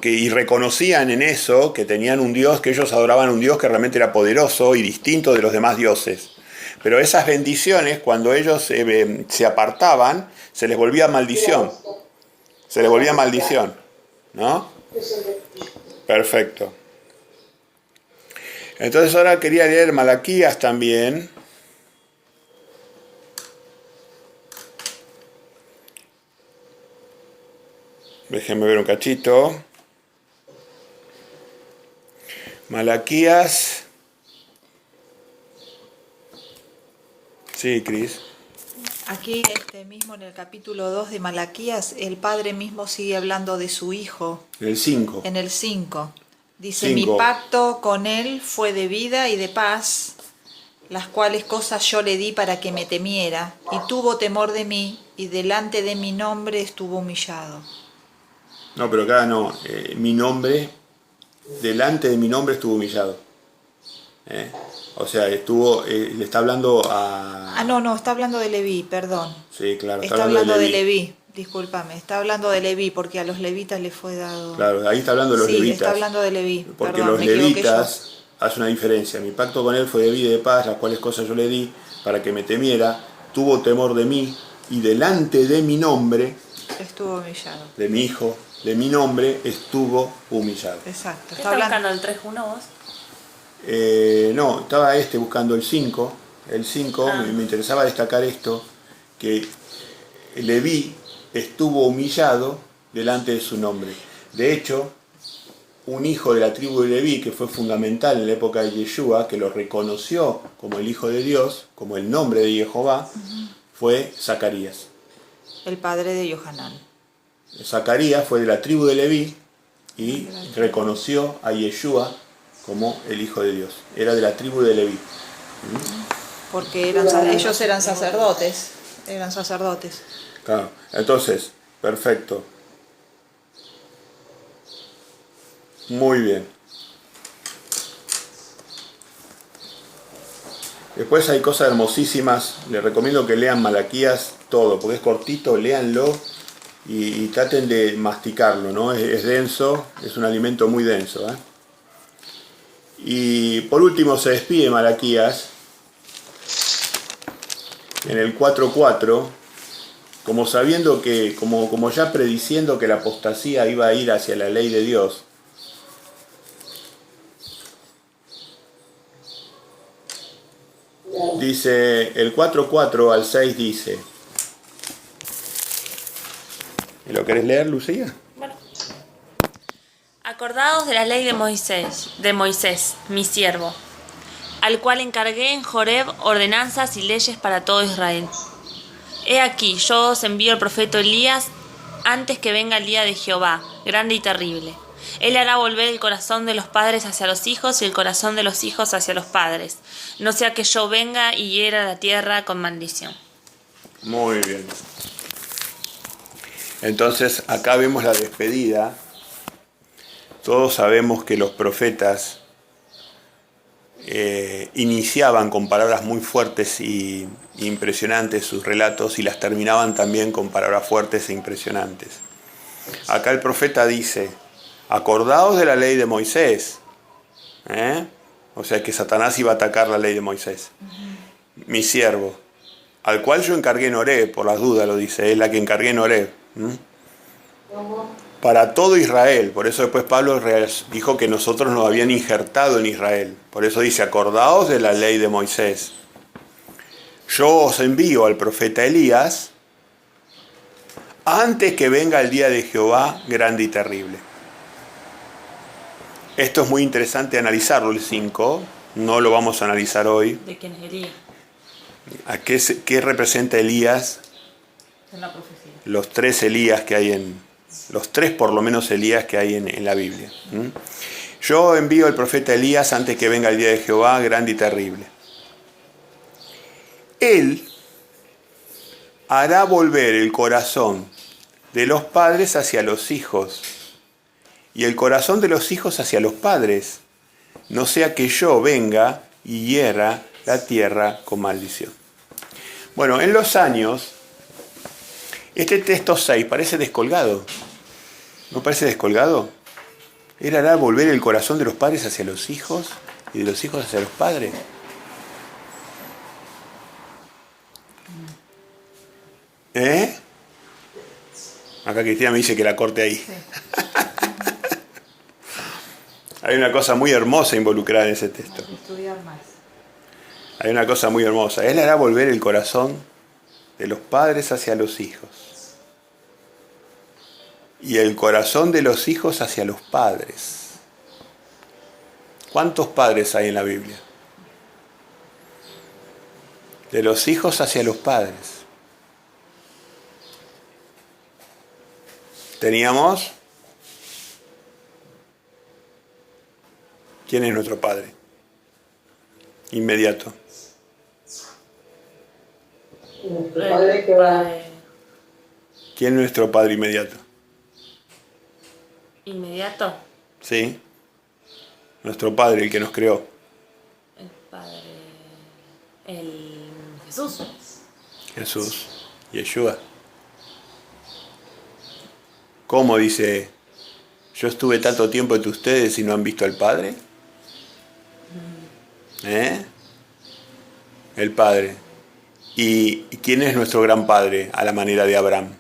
y reconocían en eso que tenían un Dios, que ellos adoraban un Dios que realmente era poderoso y distinto de los demás dioses. Pero esas bendiciones, cuando ellos se apartaban, se les volvía maldición. Se les volvía maldición, ¿no? Perfecto. Entonces ahora quería leer Malaquías también. Déjenme ver un cachito. Malaquías. Sí, Cris. Aquí mismo en el capítulo 2 de Malaquías, el Padre mismo sigue hablando de su Hijo. El 5. En el 5. Dice, 5. mi pacto con él fue de vida y de paz, las cuales cosas yo le di para que me temiera, y tuvo temor de mí, y delante de mi nombre estuvo humillado. No, pero acá no. Mi nombre, delante de mi nombre estuvo humillado. O sea, le está hablando a... No, está hablando de Leví, perdón. Sí, claro. Está hablando de Leví, discúlpame. Está hablando de Leví, porque a los levitas les fue dado... Claro, ahí está hablando de los levitas. Sí, está hablando de Leví. Porque perdón, los levitas hacen una diferencia. Mi pacto con él fue de vida y de paz, las cuales cosas yo le di para que me temiera. Tuvo temor de mí y delante de mi nombre... Estuvo humillado. De mi hijo, de mi nombre, estuvo humillado. Exacto. ¿Qué está buscando el 3.1 vos? No, estaba buscando el 5. El 5, me interesaba destacar esto, que Leví estuvo humillado delante de su nombre. De hecho, un hijo de la tribu de Leví que fue fundamental en la época de Yeshua, que lo reconoció como el Hijo de Dios, como el nombre de Jehová, fue Zacarías. El padre de Yohanan. Zacarías fue de la tribu de Leví y reconoció a Yeshua como el Hijo de Dios. Era de la tribu de Leví. Porque ellos eran sacerdotes. Eran sacerdotes. Claro. Entonces, perfecto. Muy bien. Después hay cosas hermosísimas. Les recomiendo que lean Malaquías todo, porque es cortito, léanlo y traten de masticarlo, ¿no? Es denso, es un alimento muy denso, ¿eh? Y por último se despide Malaquías en el 4:4, como sabiendo que, como ya prediciendo que la apostasía iba a ir hacia la ley de Dios. Dice, el 4:4 al 6 dice, ¿lo querés leer, Lucía? Bueno. Acordaos de la ley de Moisés, mi siervo, al cual encargué en Joreb ordenanzas y leyes para todo Israel. He aquí, yo os envío el profeta Elías antes que venga el día de Jehová, grande y terrible. Él hará volver el corazón de los padres hacia los hijos y el corazón de los hijos hacia los padres, no sea que yo venga y hiera la tierra con maldición. Muy bien. Entonces acá vemos la despedida. Todos sabemos que los profetas iniciaban con palabras muy fuertes y impresionantes sus relatos y las terminaban también con palabras fuertes e impresionantes. Acá el profeta dice, acordaos de la ley de Moisés. O sea que Satanás iba a atacar la ley de Moisés. Mi siervo, al cual yo encargué en Horeb, por las dudas lo dice, es la que encargué en Horeb. Para todo Israel. Por eso después Pablo dijo que nosotros nos habían injertado en Israel. Por eso dice, acordaos de la ley de Moisés. Yo os envío al profeta Elías antes que venga el día de Jehová grande y terrible. Esto es muy interesante analizarlo, el 5. No lo vamos a analizar hoy. ¿De quién es Elías? ¿A qué representa Elías? En la profecía. Los tres Elías que hay los tres por lo menos Elías que hay en la Biblia. Yo envío al profeta Elías antes que venga el día de Jehová grande y terrible. Él hará volver el corazón de los padres hacia los hijos y el corazón de los hijos hacia los padres, no sea que yo venga y hiera la tierra con maldición. Bueno, en los años, este texto 6 parece descolgado. ¿No parece descolgado? Él hará volver el corazón de los padres hacia los hijos y de los hijos hacia los padres. Acá Cristina me dice que la corte ahí. Sí. Hay una cosa muy hermosa involucrada en ese texto. Hay que estudiar más. Hay una cosa muy hermosa. Él hará volver el corazón de los padres hacia los hijos. Y el corazón de los hijos hacia los padres. ¿Cuántos padres hay en la Biblia? De los hijos hacia los padres. Teníamos... ¿Quién es nuestro padre? Inmediato. Nuestro Padre que va. ¿Quién es nuestro padre inmediato? ¿Inmediato? Sí. Nuestro Padre, el que nos creó. El Padre... Jesús. Jesús. Yeshua. ¿Cómo dice? Yo estuve tanto tiempo entre ustedes y no han visto al Padre. El Padre. ¿Y quién es nuestro gran Padre a la manera de Abraham?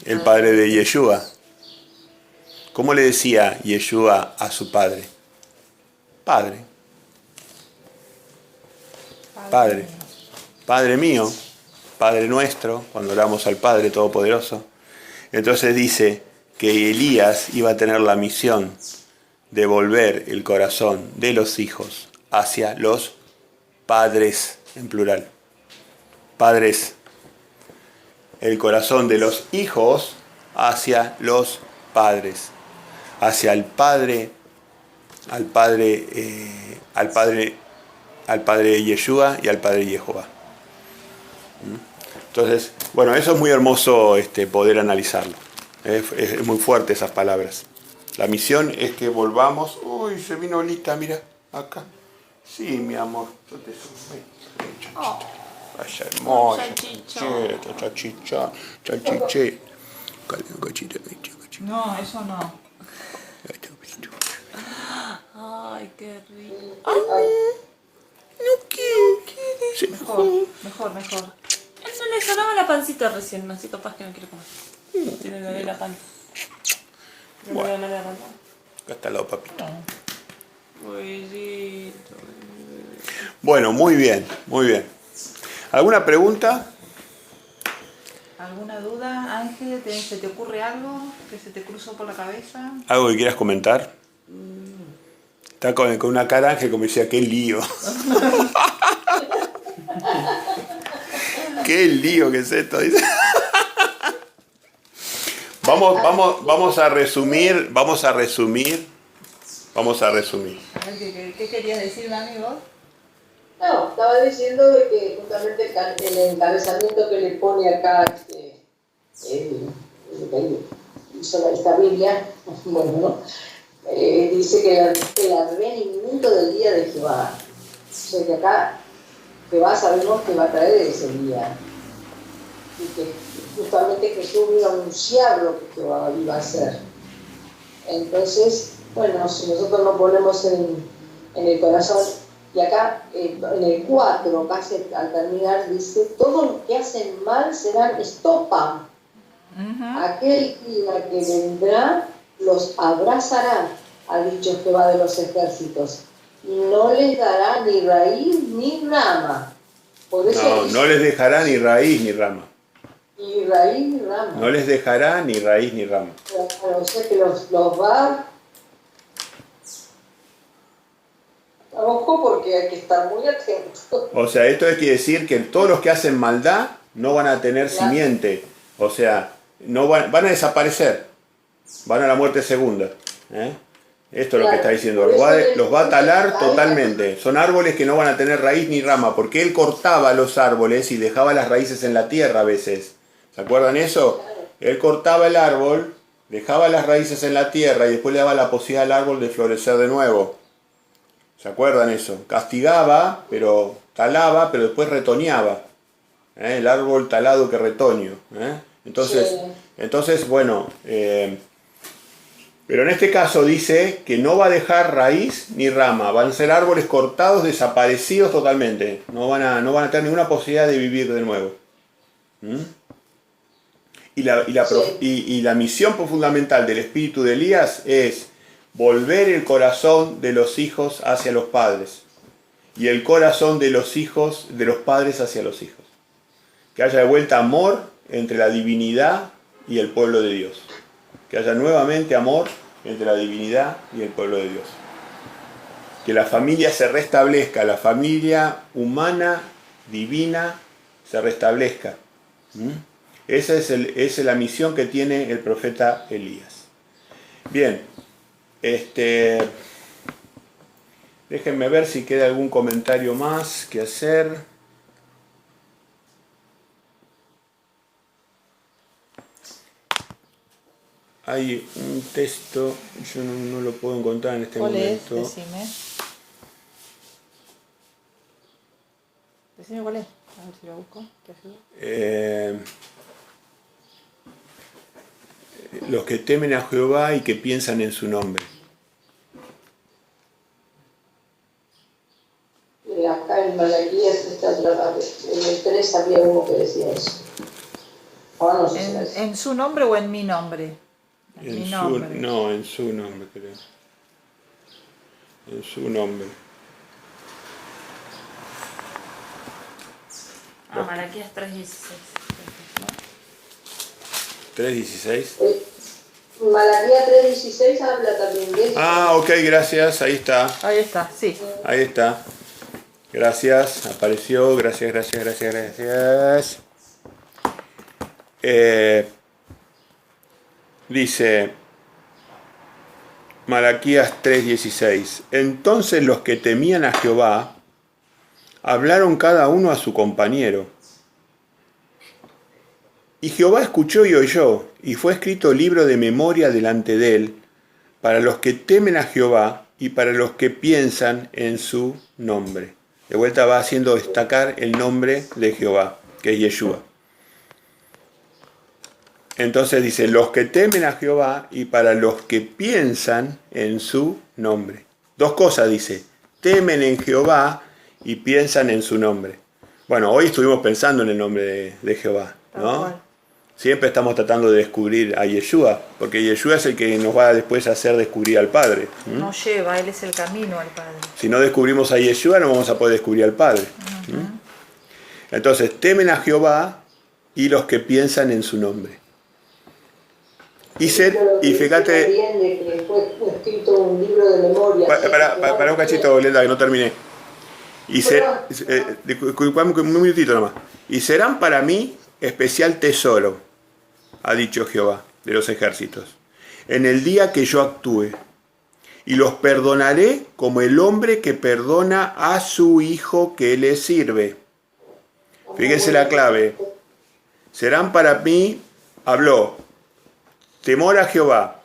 El Padre de Yeshua. ¿Cómo le decía Yeshua a su Padre? Padre. Padre. Padre mío. Padre nuestro, cuando oramos al Padre Todopoderoso. Entonces dice que Elías iba a tener la misión de volver el corazón de los hijos hacia los padres, en plural. Padres. El corazón de los hijos hacia los padres. Hacia el padre, al padre Yeshua y al padre Jehová. Entonces, bueno, eso es muy hermoso poder analizarlo. Es muy fuerte esas palabras. La misión es que volvamos. Uy, se vino Olita, mira, acá. Sí, mi amor, yo te soy. Vaya hermosa, chachiche. No, eso no. Ay, qué rico. No quiere. Se Mejor. Eso le sonaba la pancita recién, así capaz que no quiero comer. Tiene que ver la panza. No Bueno. le voy a dar la panza. Acá está el lado, papito. Uy, Bueno, muy bien, muy bien. ¿Alguna pregunta? ¿Alguna duda, Ángel? ¿Se te ocurre algo que se te cruzó por la cabeza? ¿Algo que quieras comentar? Está con una cara, Ángel, como decía, qué lío. Qué lío que es esto, dice. Vamos a resumir. A ver, ¿qué querías decir, amigo? No, estaba diciendo de que justamente el encabezamiento que le pone acá hizo esta Biblia, bueno, ¿no? Dice que el advenimiento del día de Jehová. O sea que acá Jehová sabemos que va a traer ese día. Y que justamente Jesús vino a anunciar lo que Jehová iba a hacer. Entonces, bueno, si nosotros nos ponemos en el corazón, y acá en el 4, casi al terminar, dice, todos los que hacen mal serán estopa. Aquel día que vendrá los abrazará, ha dicho Jehová de los ejércitos. No les dará ni raíz ni rama. Por eso No les dejará ni raíz ni rama. Ni raíz ni rama. No les dejará ni raíz ni rama. O sea que los va... Ojo, porque hay que estar muy atentos. O sea, esto quiere decir que todos los que hacen maldad no van a tener simiente. O sea, no van a desaparecer. Van a la muerte segunda. Esto es lo que está diciendo. Los va a talar totalmente. Son árboles que no van a tener raíz ni rama. Porque él cortaba los árboles y dejaba las raíces en la tierra a veces. ¿Se acuerdan eso? Él cortaba el árbol, dejaba las raíces en la tierra y después le daba la posibilidad al árbol de florecer de nuevo. ¿Se acuerdan eso? Castigaba, pero talaba, pero después retoñaba. El árbol talado que retoño. Entonces, bueno, pero en este caso dice que no va a dejar raíz ni rama. Van a ser árboles cortados, desaparecidos totalmente. No van a tener ninguna posibilidad de vivir de nuevo. Y la misión fundamental del espíritu de Elías es volver el corazón de los hijos hacia los padres y el corazón de los hijos de los padres hacia los hijos. Que haya de vuelta amor entre la divinidad y el pueblo de Dios. Que haya nuevamente amor entre la divinidad y el pueblo de Dios. Que la familia se restablezca, la familia humana, divina, se restablezca. Esa es la misión que tiene el profeta Elías. Bien, déjenme ver si queda algún comentario más que hacer. Hay un texto, yo no lo puedo encontrar en este momento. ¿Cuál es? Decime cuál es. A ver si lo busco. ¿Te ayudo? Los que temen a Jehová y que piensan en su nombre. Acá en Malaquías está en el 3 había uno que decía eso. Ahora no sé si es. ¿En su nombre o en mi nombre? En su nombre, creo. En su nombre. Malaquías 3:16. 3:16. Malaquías 3:16 habla también de eso. Ah, ok, gracias, ahí está. Ahí está, sí. Ahí está. Gracias, apareció. Gracias. Dice Malaquías 3:16. Entonces los que temían a Jehová hablaron cada uno a su compañero. Y Jehová escuchó y oyó, y fue escrito libro de memoria delante de él, para los que temen a Jehová y para los que piensan en su nombre. De vuelta va haciendo destacar el nombre de Jehová, que es Yeshua. Entonces dice, los que temen a Jehová y para los que piensan en su nombre. Dos cosas dice, temen en Jehová y piensan en su nombre. Bueno, hoy estuvimos pensando en el nombre de Jehová, ¿no? Siempre estamos tratando de descubrir a Yeshua, porque Yeshua es el que nos va después a hacer descubrir al Padre. Nos lleva, Él es el camino al Padre. Si no descubrimos a Yeshua, no vamos a poder descubrir al Padre. Entonces, temen a Jehová y los que piensan en su nombre. Y fíjate... Bien de que fue escrito un libro de memoria. Para un cachito, Glenda, que no terminé. Disculpame un minutito nomás. Y serán para mí especial tesoro, ha dicho Jehová de los ejércitos, en el día que yo actúe, y los perdonaré como el hombre que perdona a su hijo que le sirve. Fíjense la clave. Serán para mí, habló, temor a Jehová,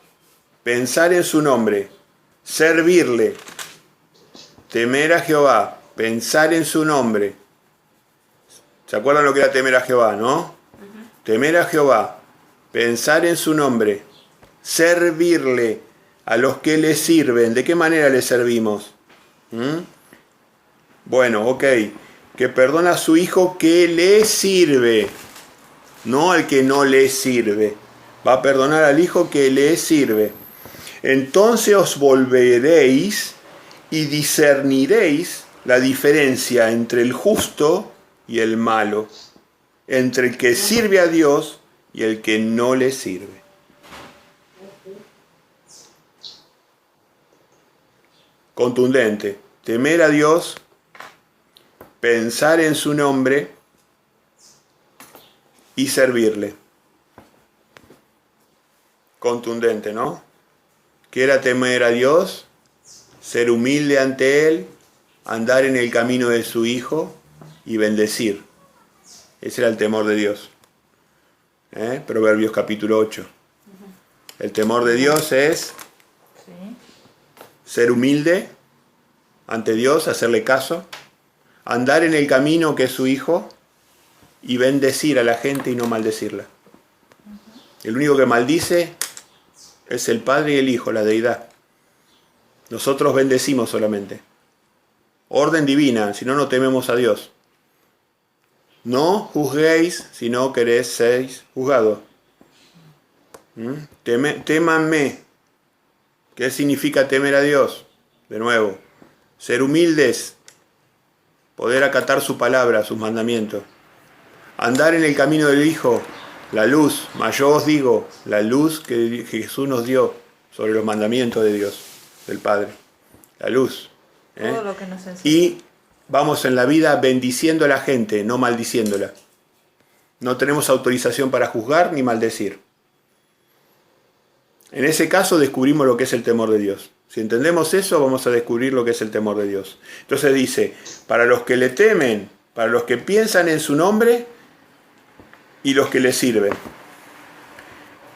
pensar en su nombre, servirle, temer a Jehová, pensar en su nombre. ¿Se acuerdan lo que era temer a Jehová, no? Temer a Jehová, pensar en su nombre, servirle a los que le sirven. ¿De qué manera le servimos? Bueno, ok, que perdona a su hijo que le sirve, no al que no le sirve. Va a perdonar al hijo que le sirve. Entonces os volveréis y discerniréis la diferencia entre el justo y el malo, entre el que sirve a Dios y el que no le sirve. Contundente, temer a Dios, pensar en su nombre y servirle. Contundente, ¿no? ¿Qué era temer a Dios? Ser humilde ante Él, andar en el camino de su Hijo y bendecir. Ese era el temor de Dios. Proverbios capítulo 8. El temor de Dios es ser humilde ante Dios, hacerle caso, andar en el camino que es su Hijo y bendecir a la gente y no maldecirla. El único que maldice es el Padre y el Hijo, la deidad. Nosotros bendecimos solamente. Orden divina, si no, no tememos a Dios. No juzguéis si no queréis ser juzgados. Témanme. ¿Qué significa temer a Dios? De nuevo, ser humildes, poder acatar su palabra, sus mandamientos. Andar en el camino del Hijo, la luz, mas yo os digo, la luz que Jesús nos dio sobre los mandamientos de Dios, del Padre. La luz. Todo lo que nos enseña. Y vamos en la vida bendiciendo a la gente, no maldiciéndola. No tenemos autorización para juzgar ni maldecir. En ese caso descubrimos lo que es el temor de Dios. Si entendemos eso, vamos a descubrir lo que es el temor de Dios. Entonces dice, para los que le temen, para los que piensan en su nombre y los que le sirven.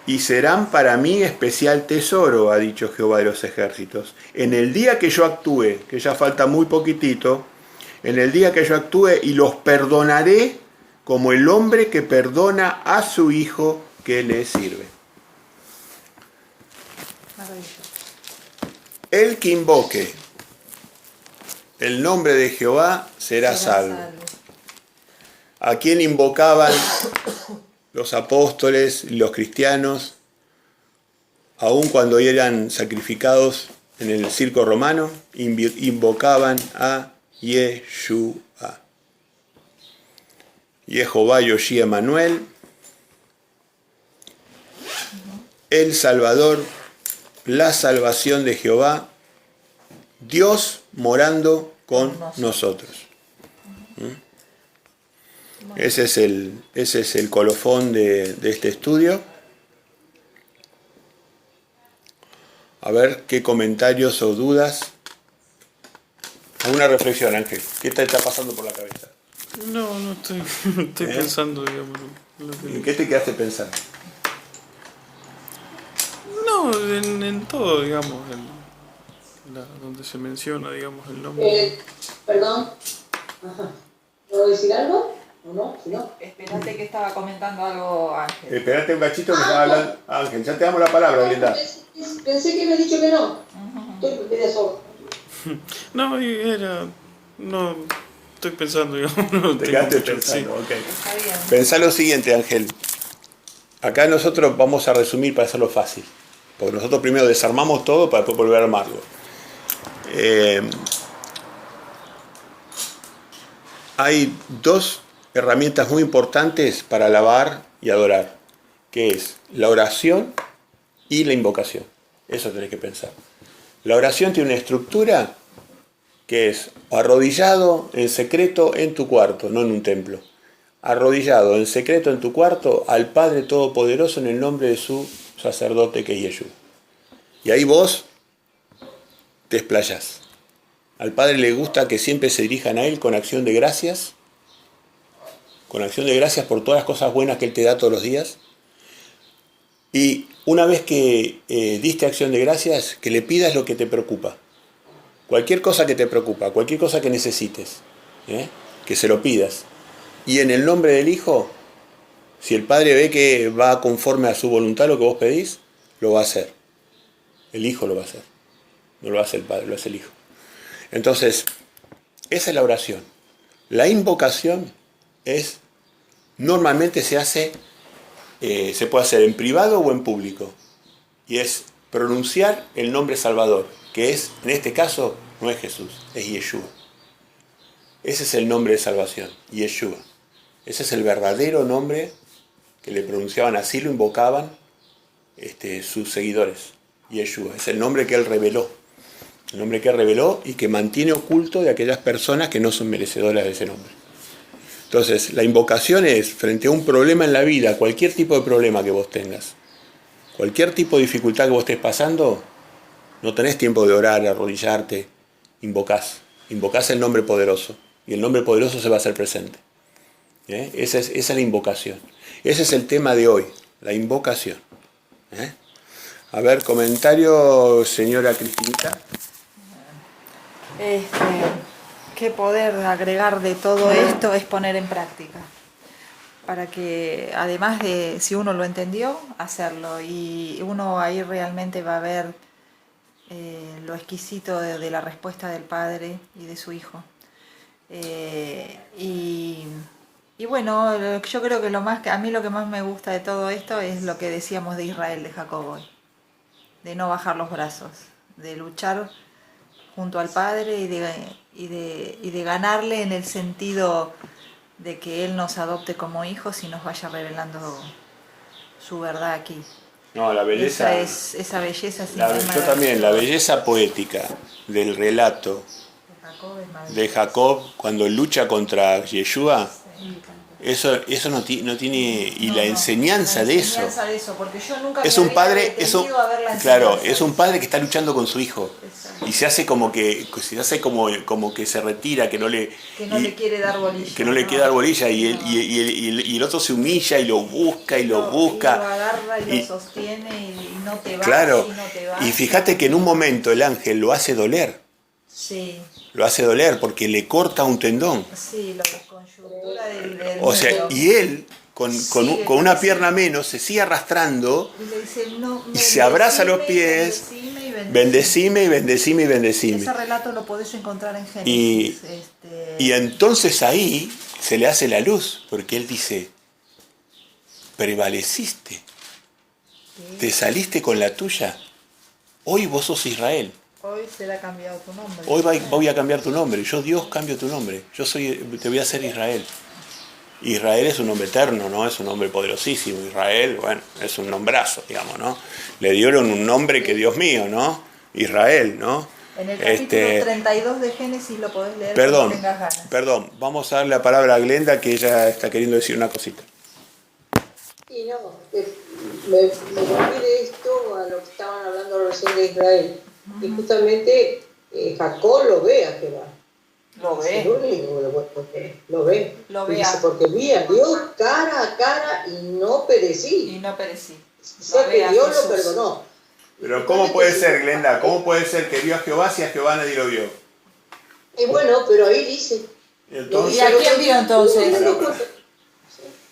Y serán para mí especial tesoro, ha dicho Jehová de los ejércitos. En el día que yo actúe, que ya falta muy poquitito, en el día que yo actúe y los perdonaré como el hombre que perdona a su hijo que le sirve. El que invoque el nombre de Jehová será salvo. ¿A quién invocaban los apóstoles y los cristianos, aun cuando eran sacrificados en el circo romano? Invocaban a Yeshua. Jehová Yoshi Emanuel. el Salvador, la salvación de Jehová, Dios morando con nosotros. Ese es el colofón de este estudio. A ver qué comentarios o dudas. ¿Alguna reflexión, Ángel? ¿Qué te está pasando por la cabeza? No estoy pensando, digamos. ¿En qué te quedaste pensando? No, en todo, digamos, donde se menciona, digamos, el nombre. Perdón. Ajá. ¿Puedo decir algo? ¿O no? Si no. Espérate que estaba comentando algo Ángel. Espérate un cachito que estaba hablando. Ángel, ya te damos la palabra, Linda. Pensé que me has dicho que no. Estoy media sorda. No, no, estoy pensando, digamos, no Te tengo quedaste mucho, pensando, ok. Está bien. Pensá lo siguiente, Ángel. Acá nosotros vamos a resumir para hacerlo fácil. Porque nosotros primero desarmamos todo para después volver a armarlo. Hay dos herramientas muy importantes para alabar y adorar, que es la oración y la invocación. Eso tenés que pensar. La oración tiene una estructura que es arrodillado en secreto en tu cuarto, no en un templo. Arrodillado en secreto en tu cuarto al Padre Todopoderoso en el nombre de su sacerdote que es Yeshua. Y ahí vos te explayás. Al Padre le gusta que siempre se dirijan a Él con acción de gracias, por todas las cosas buenas que Él te da todos los días. Y una vez que diste acción de gracias, que le pidas lo que te preocupa. Cualquier cosa que te preocupa, cualquier cosa que necesites, que se lo pidas. Y en el nombre del Hijo, si el Padre ve que va conforme a su voluntad lo que vos pedís, lo va a hacer. El Hijo lo va a hacer. No lo hace el Padre, lo hace el Hijo. Entonces, esa es la oración. La invocación normalmente se puede hacer en privado o en público. Y es pronunciar el nombre Salvador, que es, en este caso, no es Jesús, es Yeshua. Ese es el nombre de salvación, Yeshua. Ese es el verdadero nombre que le pronunciaban, así lo invocaban sus seguidores. Yeshua, es el nombre que Él reveló. El nombre que Él reveló y que mantiene oculto de aquellas personas que no son merecedoras de ese nombre. Entonces, la invocación es, frente a un problema en la vida, cualquier tipo de problema que vos tengas, cualquier tipo de dificultad que vos estés pasando, no tenés tiempo de orar, de arrodillarte, invocás el nombre poderoso, y el nombre poderoso se va a hacer presente. Esa es la invocación. Ese es el tema de hoy, la invocación. A ver, comentario, señora Cristinita. Qué poder agregar de todo esto es poner en práctica. Para que, además de, si uno lo entendió, hacerlo. Y uno ahí realmente va a ver lo exquisito de la respuesta del Padre y de su Hijo. Y bueno, yo creo que a mí lo que más me gusta de todo esto es lo que decíamos de Israel, de Jacob hoy. De no bajar los brazos, de luchar junto al Padre y de ganarle en el sentido de que Él nos adopte como hijos y nos vaya revelando su verdad aquí. No, la belleza. Esa belleza sin Yo también, la belleza poética del relato de Jacob cuando lucha contra Yeshua. Eso no tiene. Y la enseñanza de eso. Porque yo nunca es un padre, es un padre que está luchando con su hijo. Exacto. Y se hace como que se retira, que no le quiere dar bolilla. Que no le quiere dar bolilla y el otro se humilla y lo busca y lo busca. Y lo agarra y lo sostiene y no te va. Claro. Y no te va. Y fíjate que en un momento el ángel lo hace doler. Sí. Lo hace doler porque le corta un tendón. Sí, la desconjuntura del o sea, y él, con una pierna menos, se sigue arrastrando y, le dice, y se abraza los pies. Bendecime y bendecime y bendecime. Ese relato lo podés encontrar en Génesis. Y entonces ahí se le hace la luz, porque él dice, prevaleciste, te saliste con la tuya, hoy vos sos Israel. Hoy será cambiado tu nombre. Hoy voy a cambiar tu nombre. Yo, Dios, cambio tu nombre. Te voy a hacer Israel. Israel es un nombre eterno, ¿no? Es un nombre poderosísimo. Israel, bueno, es un nombrazo, digamos, ¿no? Le dieron un nombre que, Dios mío, ¿no? Israel, ¿no? En el capítulo 32 de Génesis lo podés leer cuando tengas ganas. Perdón, vamos a darle la palabra a Glenda, que ella está queriendo decir una cosita. Y no, me volví de esto a lo que estaban hablando recién de Israel. Y justamente Jacob lo ve a Jehová. Lo ve. Es lo único que lo ve. Lo Y ve. dice, porque vi a Dios cara a cara y no perecí. Y no perecí. Sé que Dios lo perdonó. Pero ¿cómo puede ser, Glenda? ¿Cómo puede ser que vio a Jehová si a Jehová nadie lo vio? Y bueno, pero ahí dice. Entonces, ¿Y a quién vio entonces?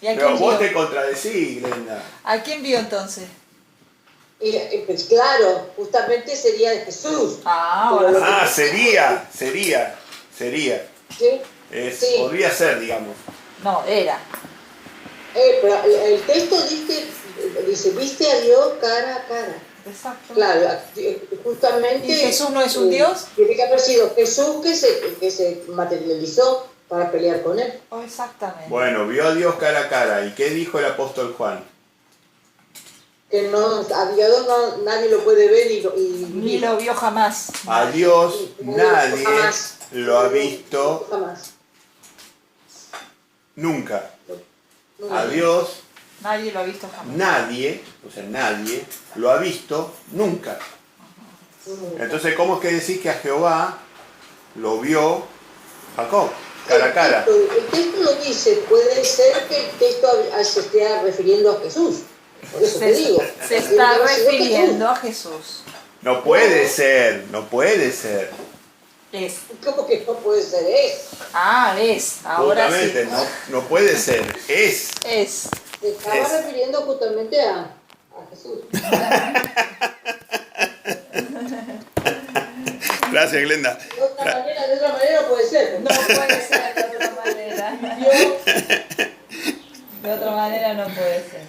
¿Y a pero quién vos vio? te contradecís, Glenda. ¿A quién vio entonces? Y, pues claro, justamente sería de Jesús. Ahora Pero- Ah, sería. ¿Sí? Sí. Podría ser, digamos. no, era. Pero el texto dice, viste a Dios cara a cara. Exacto. Claro, justamente... ¿Y Jesús no es un Dios? Tiene que haber sido Jesús que se materializó para pelear con él. Oh, exactamente. Bueno, vio a Dios cara a cara. ¿Y qué dijo el apóstol Juan? Que no, a Dios nadie lo puede ver Ni lo vio jamás. A Dios nadie Jamás. lo ha visto Jamás. nunca. Nunca. A Dios Nadie lo ha visto jamás. nadie lo ha visto nunca. Entonces, ¿cómo es que decís que a Jehová lo vio Jacob, cara a cara? El texto lo dice, puede ser que el texto se esté refiriendo a Jesús. Por eso te digo. Se está Tiene que haber sido refiriendo a Jesús. No puede ser, no puede ser. Es. Jesús. ¿Cómo que no puede ser eso? Ah, es. Ahora Justamente, sí. no puede ser, es. Es. Se estaba Es. refiriendo justamente a Jesús. Gracias, Glenda. De otra manera no puede ser. No puede ser de otra manera. De otra manera no puede ser.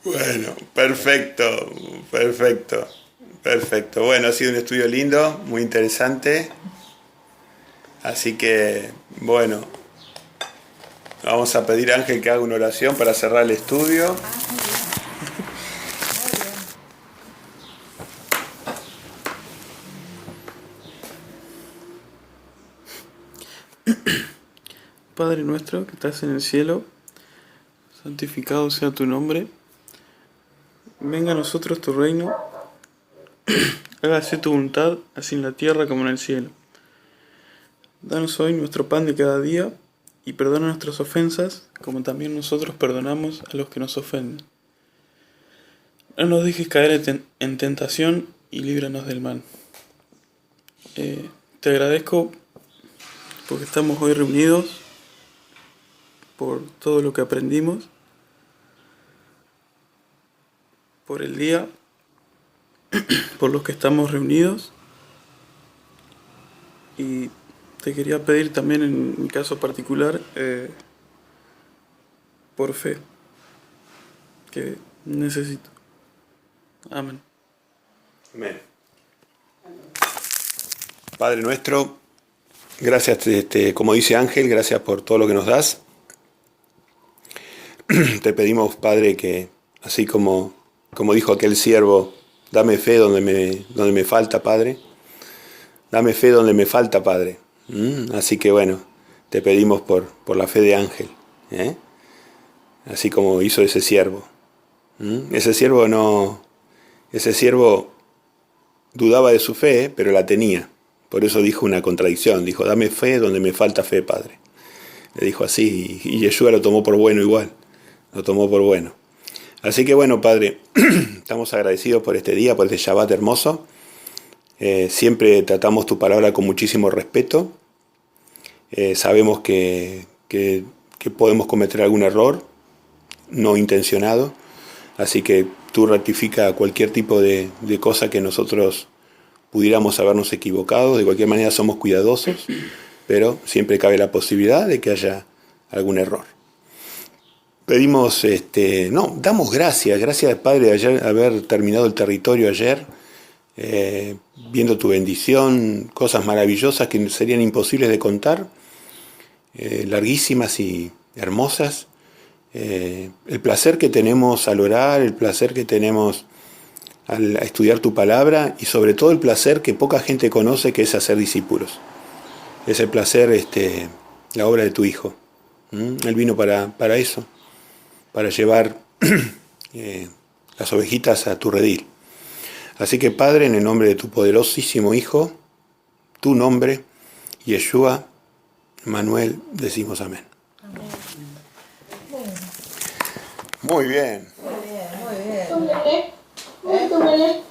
Bueno, perfecto. Bueno, ha sido un estudio lindo, muy interesante. Así que, bueno, vamos a pedir a Ángel que haga una oración para cerrar el estudio. Padre nuestro que estás en el cielo, santificado sea tu nombre. Venga a nosotros tu reino. Hágase tu voluntad, así en la tierra como en el cielo. Danos hoy nuestro pan de cada día y perdona nuestras ofensas, como también nosotros perdonamos a los que nos ofenden. No nos dejes caer en tentación y líbranos del mal. Te agradezco porque estamos hoy reunidos, por todo lo que aprendimos, por el día, por los que estamos reunidos. Y te quería pedir también, en mi caso particular, por fe, que necesito. Amén. Amén. Padre nuestro, gracias, como dice Ángel, gracias por todo lo que nos das. Te pedimos, Padre, que así como dijo aquel siervo, dame fe donde me falta, Padre. Dame fe donde me falta, Padre. Así que bueno, te pedimos por la fe de Ángel, así como hizo ese siervo. Ese siervo dudaba de su fe, pero la tenía. Por eso dijo una contradicción, dijo, dame fe donde me falta fe, Padre. Le dijo así, y Yeshua lo tomó por bueno igual, lo tomó por bueno. Así que bueno, Padre, estamos agradecidos por este día, por este Shabbat hermoso. Siempre tratamos tu palabra con muchísimo respeto. Sabemos que podemos cometer algún error no intencionado, así que tú rectifica cualquier tipo de cosa que nosotros pudiéramos habernos equivocado. De cualquier manera somos cuidadosos, pero siempre cabe la posibilidad de que haya algún error. Pedimos, damos gracias Padre de haber terminado el territorio ayer, viendo tu bendición, cosas maravillosas que serían imposibles de contar, larguísimas y hermosas. el placer que tenemos al orar, el placer que tenemos al estudiar tu palabra y sobre todo el placer que poca gente conoce, que es hacer discípulos. Es el placer, la obra de tu Hijo. Él vino para eso, para llevar las ovejitas a tu redil. Así que Padre, en el nombre de tu poderosísimo Hijo, tu nombre, Yeshua, Manuel, decimos amén. Muy bien. Tómele.